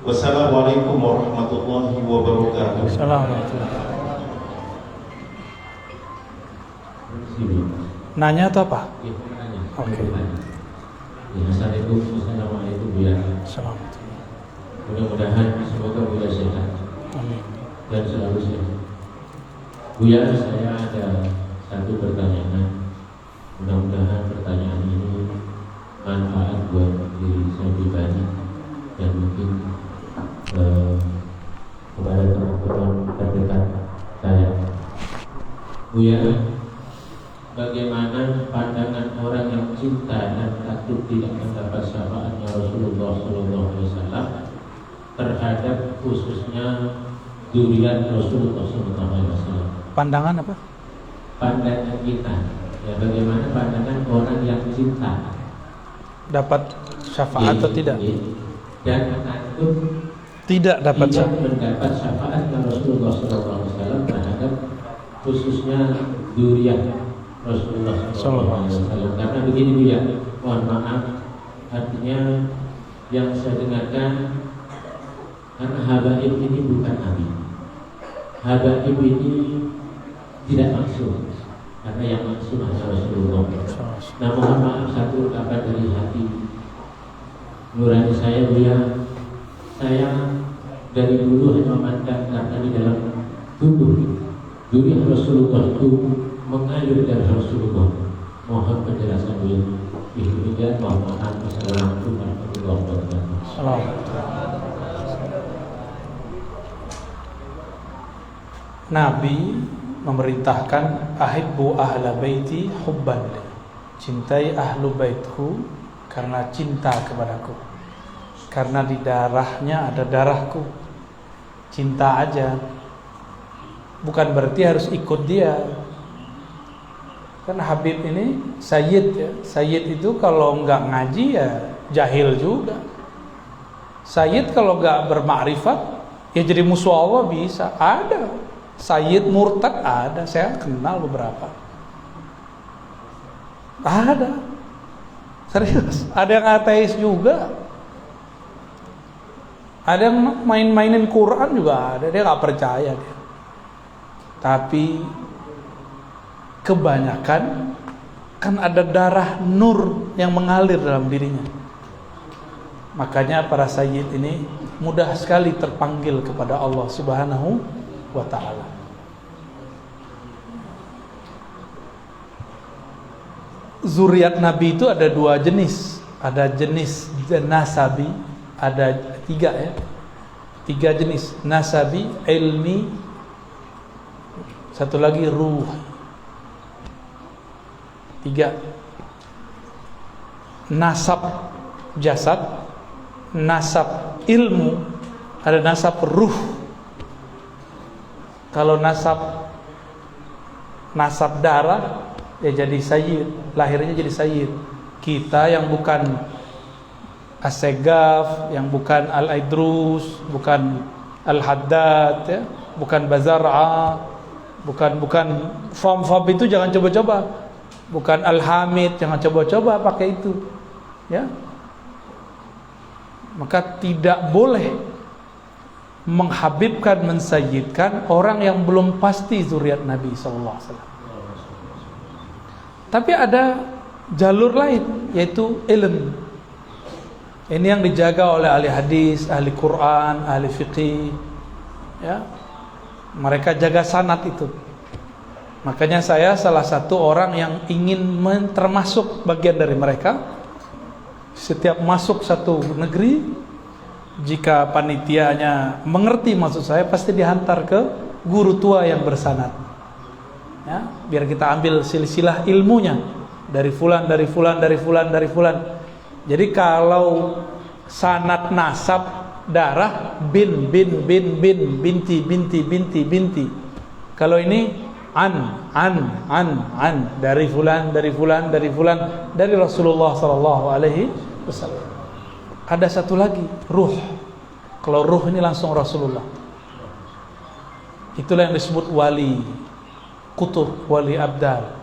Wassalamualaikum warahmatullahi wabarakatuh. Assalamualaikum. Nanya atau apa? Iya, nanya. Oke. Ya, Assalamualaikum Buya. Assalamualaikum. Mudah-mudahan semoga Buya sehat Amin. dan selalu sehat. Buya, saya ada satu pertanyaan. Mudah-mudahan pertanyaan ini manfaat buat diri saya pribadi dan mungkin kepada teman-teman terdekat saya. Buya, bagaimana pandangan orang yang cinta dan takut tidak mendapat syafaatnya Rasulullah SAW terhadap khususnya dzurriyyah Rasulullah SAW? Pandangan apa? Pandangan kita, ya, bagaimana pandangan orang yang cinta Dapat syafaat atau tidak? dan takut Tidak dapat tidak syafaat. mendapat syafaatnya Rasulullah SAW terhadap khususnya dzurriyyah Rasulullah SAW. Karena begini Bu ya, mohon maaf, artinya yang saya dengarkan, karena habaib ini bukan nabi, habaib ini tidak maksud, karena yang maksud hanya Rasulullah. Nah, mohon maaf, satu ungkapan dari hati nurani saya Bu ya, saya dari dulu hanya memandang karena di dalam tubuh dzurriyyah Rasulullah itu mengalir dari Rasulullah. Mohon penjelasan beliau. Demikian, mohon maaf. Assalamualaikum warahmatullahi wabarakatuh. Nabi memerintahkan ahibbu ahla baiti hubban li. Cintai ahlu baitku karena cinta kepadaku. Karena di darahnya ada darahku. Cinta aja. Bukan berarti harus ikut dia. Kan Habib ini Sayyid ya. Sayyid itu kalau nggak ngaji ya jahil juga. Sayyid kalau nggak bermakrifat, ya jadi musuh Allah bisa. Ada sayyid murtad, ada, saya kenal beberapa. Ada, serius. Ada yang ateis juga. Ada yang main-mainin Quran juga ada. Dia nggak percaya dia. Tapi kebanyakan kan ada darah nur yang mengalir dalam dirinya. Makanya para sayyid ini mudah sekali terpanggil kepada Allah Subhanahu wa ta'ala. Zuriat Nabi itu ada dua jenis. Ada jenis nasabi, ada tiga ya. Tiga jenis, nasabi, ilmi, satu lagi ruh. Tiga. Nasab jasad, nasab ilmu, ada nasab ruh. Kalau nasab darah, ya jadi sayyid, lahirnya jadi sayyid. Kita yang bukan As-Segaf, yang bukan Al-Aidrus, bukan Al-Haddad ya, bukan Bazar'a, bukan form itu jangan coba-coba. Bukan Al-Hamid, jangan coba-coba pakai itu. Ya. Maka tidak boleh menghabibkan, mensayyidkan orang yang belum pasti zuriat Nabi sallallahu alaihi wasallam. Tapi ada jalur lain, yaitu ilmu. Ini yang dijaga oleh ahli hadis, ahli Quran, ahli fiqih. Ya. Mereka jaga sanad itu. Makanya saya salah satu orang yang ingin termasuk bagian dari mereka. Setiap masuk satu negeri, jika panitianya mengerti maksud saya, pasti dihantar ke guru tua yang bersanad. Ya, biar kita ambil silsilah ilmunya dari fulan, dari fulan, dari fulan, dari fulan. Jadi kalau sanad nasab darah bin binti. Kalau ini an dari fulan dari Rasulullah sallallahu alaihi wasallam. Ada satu lagi, ruh. Kalau ruh ini langsung Rasulullah. Itulah yang disebut wali, kutub, wali abdal.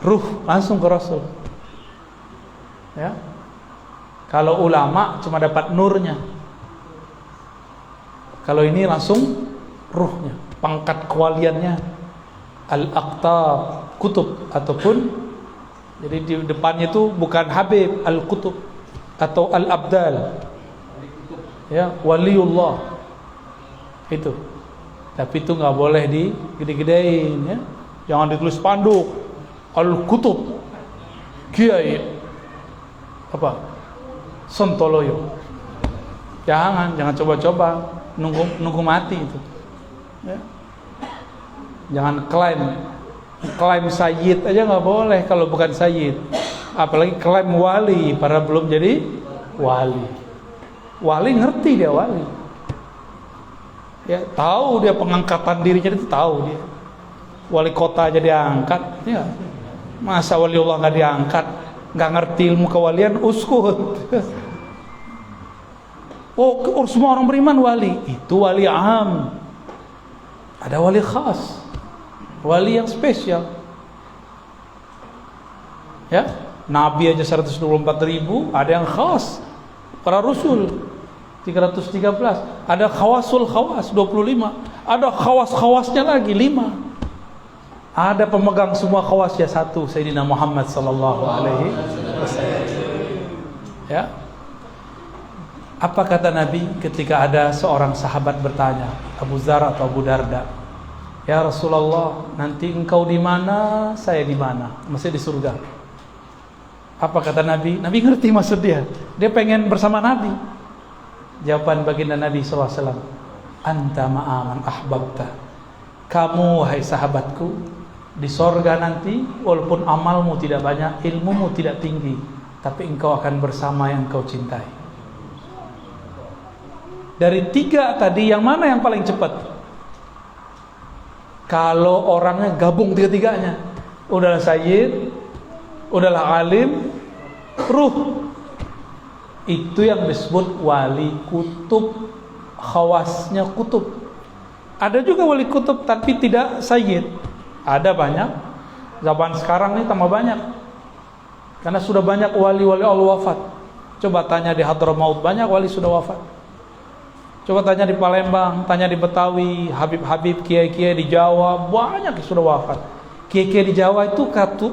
Ruh langsung ke Rasul. Ya. Kalau ulama cuma dapat nurnya. Kalau ini langsung ruhnya, pangkat kewaliannya, al-aqtab, kutub, ataupun jadi di depannya itu bukan Habib, al-kutub atau al-abdal. Ya, waliullah. Itu. Tapi itu nggak boleh digede-gedein ya. Jangan ditulis spanduk al-kutub Kiai apa? Sontoloyo. Jangan coba-coba nunggu mati itu. Ya. Jangan klaim sayyid aja nggak boleh kalau bukan sayyid. Apalagi klaim wali para belum jadi wali. Wali ngerti dia wali. Ya, tahu dia pengangkatan dirinya itu tahu dia. Wali kota aja diangkat, ya. Masa waliullah nggak diangkat? Nggak ngerti ilmu kewalian, uskut. Oh, semua orang beriman wali. Itu wali am. Ada wali khas, wali yang spesial. Ya, Nabi aja 124.000, ada yang khas. Para Rasul 313, ada khawasul khawas 25, ada khawas-khawasnya lagi 5. Ada pemegang semua khawasnya satu, Sayyidina Muhammad sallallahu alaihi wasallam. Ya. Apa kata Nabi ketika ada seorang sahabat bertanya, Abu Dzar atau Abu Darda, "Ya Rasulullah, nanti engkau di mana, saya di mana?" Maksudnya di surga. Apa kata Nabi? Nabi ngerti maksud dia. Dia pengen bersama Nabi. Jawaban baginda Nabi SAW, "Anta ma'aman ahbabta." Kamu, wahai sahabatku, di sorga nanti, walaupun amalmu tidak banyak, ilmumu tidak tinggi, tapi engkau akan bersama yang kau cintai. Dari 3 tadi, yang mana yang paling cepat? Kalau orangnya gabung 3-tiganya, udahlah sayyid, udahlah alim, ruh. Itu yang disebut wali kutub, khawasnya kutub. Ada juga wali kutub tapi tidak sayyid. Ada banyak. Zaman sekarang ini tambah banyak. Karena sudah banyak wali-wali Allah wafat. Coba tanya di Hadramaut, banyak wali sudah wafat. Coba tanya di Palembang, tanya di Betawi, Habib-habib, kiai-kiai di Jawa, banyak yang sudah wafat. Kiai-kiai di Jawa itu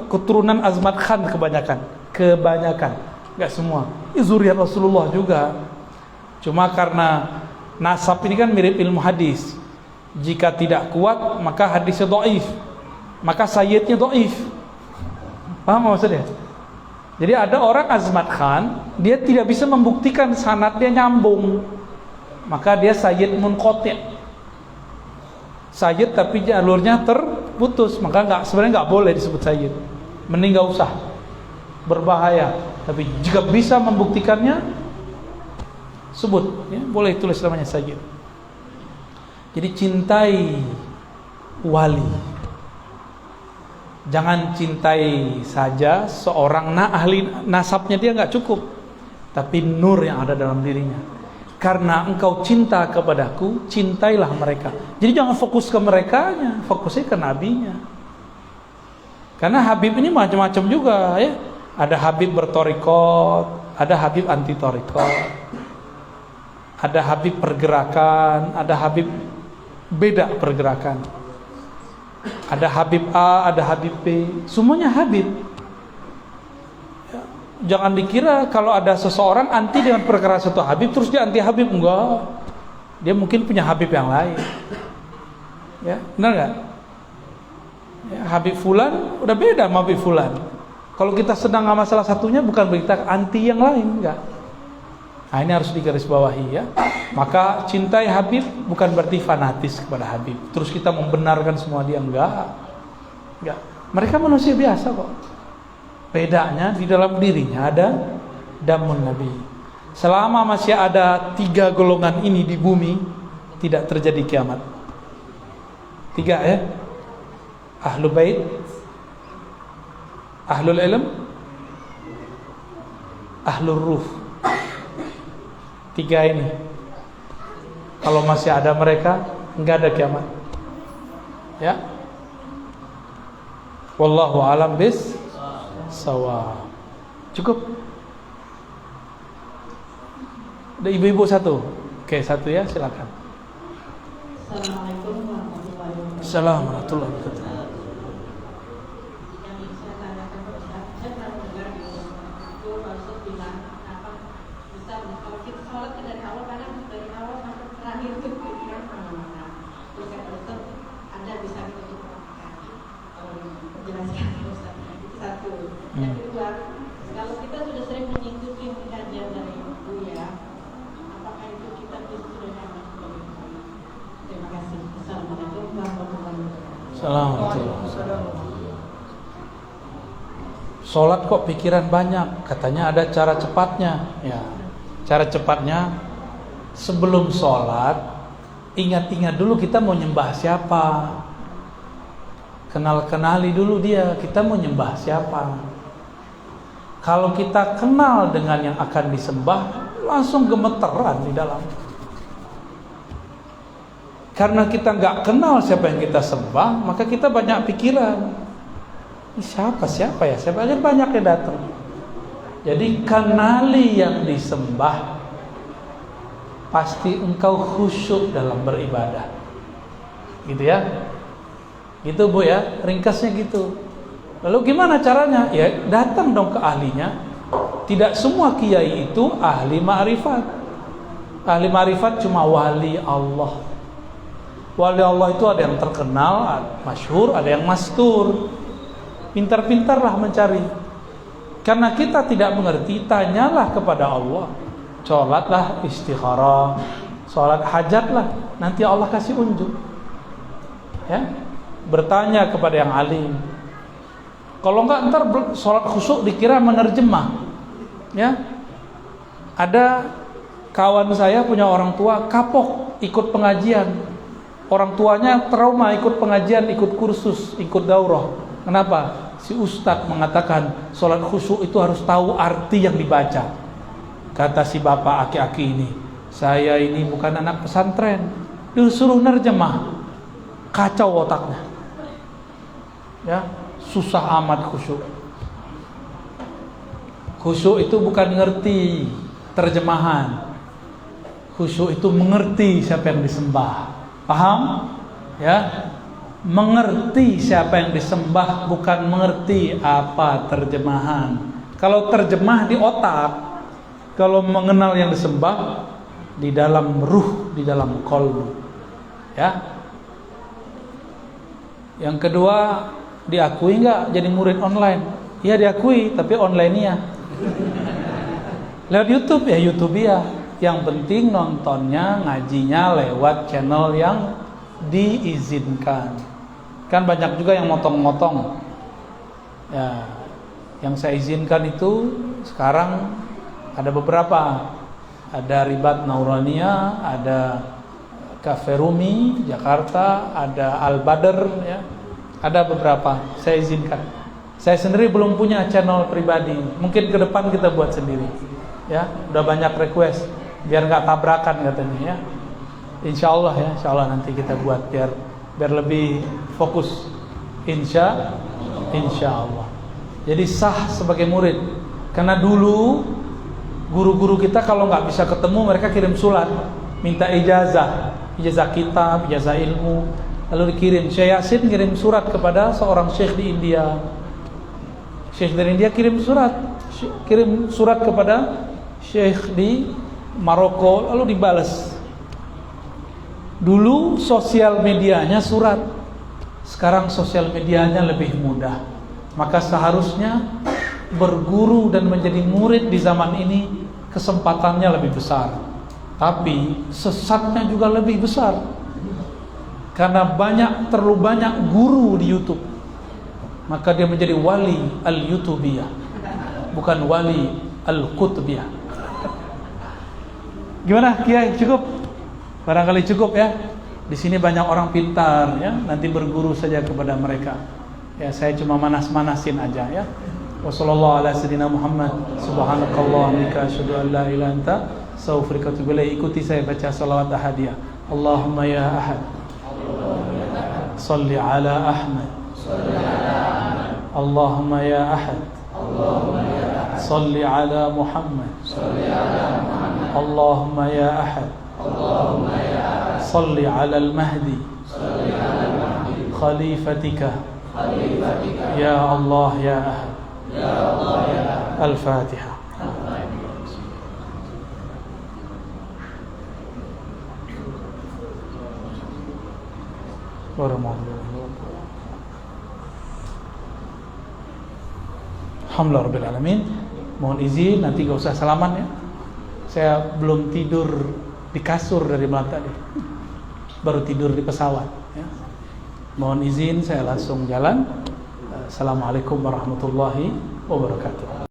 keturunan Azmat Khan kebanyakan, nggak semua. Zuriat Rasulullah juga. Cuma karena nasab ini kan mirip ilmu hadis. Jika tidak kuat, maka hadisnya dhaif, maka sayyidnya dhaif. Paham maksudnya? Jadi ada orang Azmat Khan, dia tidak bisa membuktikan sanad dia nyambung, maka dia sayyid munqati'. Sayyid tapi jalurnya terputus, maka sebenarnya nggak boleh disebut sayyid. Mending nggak usah, berbahaya. Tapi jika bisa membuktikannya, sebut, ya, boleh tulis namanya sayyid. Jadi cintai wali. Jangan cintai saja seorang ahli nasabnya dia nggak cukup, tapi nur yang ada dalam dirinya. Karena engkau cinta kepadaku, cintailah mereka. Jadi jangan fokus ke merekanya, fokusnya ke nabinya. Karena Habib ini macam-macam juga, ya. Ada Habib bertorikot, ada Habib anti torikot, ada Habib pergerakan, ada Habib beda pergerakan. Ada Habib A, ada Habib B, semuanya Habib. Ya, jangan dikira kalau ada seseorang anti dengan perkara satu Habib terus dia anti Habib, enggak. Dia mungkin punya Habib yang lain. Ya, benar enggak? Ya, Habib Fulan udah beda sama Habib Fulan. Kalau kita sedang sama salah satunya bukan berita anti yang lain, enggak. Nah, ini harus digarisbawahi, ya. Maka cintai Habib bukan berarti fanatis kepada Habib. Terus kita membenarkan semua dia, enggak. Mereka manusia biasa kok. Bedanya di dalam dirinya ada damun Nabi. Selama masih ada 3 golongan ini di bumi, tidak terjadi kiamat. 3, ya. Ahlul bait, ahlul ilm, ahlul ruh. 3 ini. Kalau masih ada mereka, enggak ada kiamat. Ya. Wallahu a'lam bis-shawab. Cukup? Ada ibu-ibu satu. Oke, satu ya, silakan. Assalamualaikum warahmatullahi wabarakatuh. Assalamualaikum warahmatullahi wabarakatuh. Yang saya tanyakan ke Ustaz, saya pernah mendengar di itu Pak Ustaz bilang apa bisa kalau kita sholat kan dari awal karena dari awal sampai terakhir itu pikiran kemana-mana. Terus kata Ustaz ada bisa kita lakukan kalau penjelasan Ustaz itu satu. Yang kedua, kalau kita sudah sering mengikuti pengajian dari Buya, apakah itu kita sudah nyaman sebagai Buya? Terima kasih. Assalamualaikum warahmatullahi wabarakatuh. Assalamualaikum. Sholat kok pikiran banyak, katanya ada cara cepatnya. Ya, cara cepatnya sebelum sholat ingat-ingat dulu kita mau nyembah siapa. Kenali dulu dia, kita mau nyembah siapa. Kalau kita kenal dengan yang akan disembah, langsung gemeteran di dalam. Karena kita nggak kenal siapa yang kita sembah, maka kita banyak pikiran. Siapa ya? Siapa aja banyak yang datang. Jadi kenali yang disembah, pasti engkau khusyuk dalam beribadah. Gitu ya? Gitu Bu ya, ringkasnya gitu. Lalu gimana caranya? Ya datang dong ke ahlinya. Tidak semua kiai itu ahli ma'rifat. Ahli ma'rifat cuma wali Allah. Wali Allah itu ada yang terkenal, masyhur, ada yang mastur. Pintar-pintarlah mencari. Karena kita tidak mengerti, tanyalah kepada Allah. Sholatlah istikharah, sholat hajatlah, nanti Allah kasih unjuk. Ya, bertanya kepada yang alim. Kalau enggak ntar sholat khusyuk dikira menerjemah. Ya, ada kawan saya punya orang tua kapok ikut pengajian. Orang tuanya trauma ikut pengajian, ikut kursus, ikut daurah. Kenapa? si ustadz mengatakan sholat khusyuk itu harus tahu arti yang dibaca. Kata si bapak aki-aki ini, saya ini bukan anak pesantren, disuruh nerjemah, kacau otaknya. Ya, susah amat khusyuk. Khusyuk itu bukan ngerti terjemahan. Khusyuk itu mengerti siapa yang disembah. Paham? Ya. Mengerti siapa yang disembah, bukan mengerti apa terjemahan. Kalau terjemah di otak, kalau mengenal yang disembah di dalam ruh, di dalam qalbu. Ya. Yang kedua, diakui nggak jadi murid online? Iya diakui, tapi online-nya lewat YouTube ya YouTube ya. Yang penting nontonnya, ngajinya lewat channel yang diizinkan. Kan banyak juga yang motong-motong. Ya, yang saya izinkan itu sekarang ada beberapa. Ada Ribat Naurania, ada Cafe Rumi Jakarta, ada Al Badr ya. Ada beberapa saya izinkan. Saya sendiri belum punya channel pribadi. Mungkin ke depan kita buat sendiri. Ya, udah banyak request biar nggak tabrakan katanya ya. Insya Allah nanti kita buat biar lebih fokus. Insya Allah. Jadi sah sebagai murid. Karena dulu guru-guru kita kalau nggak bisa ketemu mereka kirim surat, minta ijazah kitab, ijazah ilmu, lalu dikirim. Syekh Yasin kirim surat kepada seorang syekh di India. Syekh dari India kirim surat kepada syekh di Maroko, lalu dibalas. Dulu sosial medianya surat, sekarang sosial medianya lebih mudah. Maka seharusnya berguru dan menjadi murid di zaman ini kesempatannya lebih besar. Tapi sesatnya juga lebih besar. Karena terlalu banyak guru di YouTube. Maka dia menjadi wali al-YouTubiyah, bukan wali al-Qutbiyah. Gimana Kiai, cukup? Barangkali cukup ya. Di sini banyak orang pintar ya, nanti berguru saja kepada mereka. Ya, saya cuma manas-manasin aja ya. Wassallallahu ala sayyidina Muhammad. Subhanakallahumma wa asyhadu an la ilaha illa anta astaghfiruka wa atubu ilaik. Ikuti saya baca salawat ahadiyah. Allahumma ya ahad, salli ala Ahmad. Allahumma ya ahad, salli ala Muhammad. Allahumma ya ahad, salli ala al-Mahdi khalifatika ya Allah ya ahad. Al-Fatihah. Alhamdulillah Rabbil Alamin. Mohon izin nanti gak usah salaman ya. Saya belum tidur di kasur dari malam tadi, baru tidur di pesawat ya. Mohon izin saya langsung jalan. Assalamualaikum warahmatullahi wabarakatuh.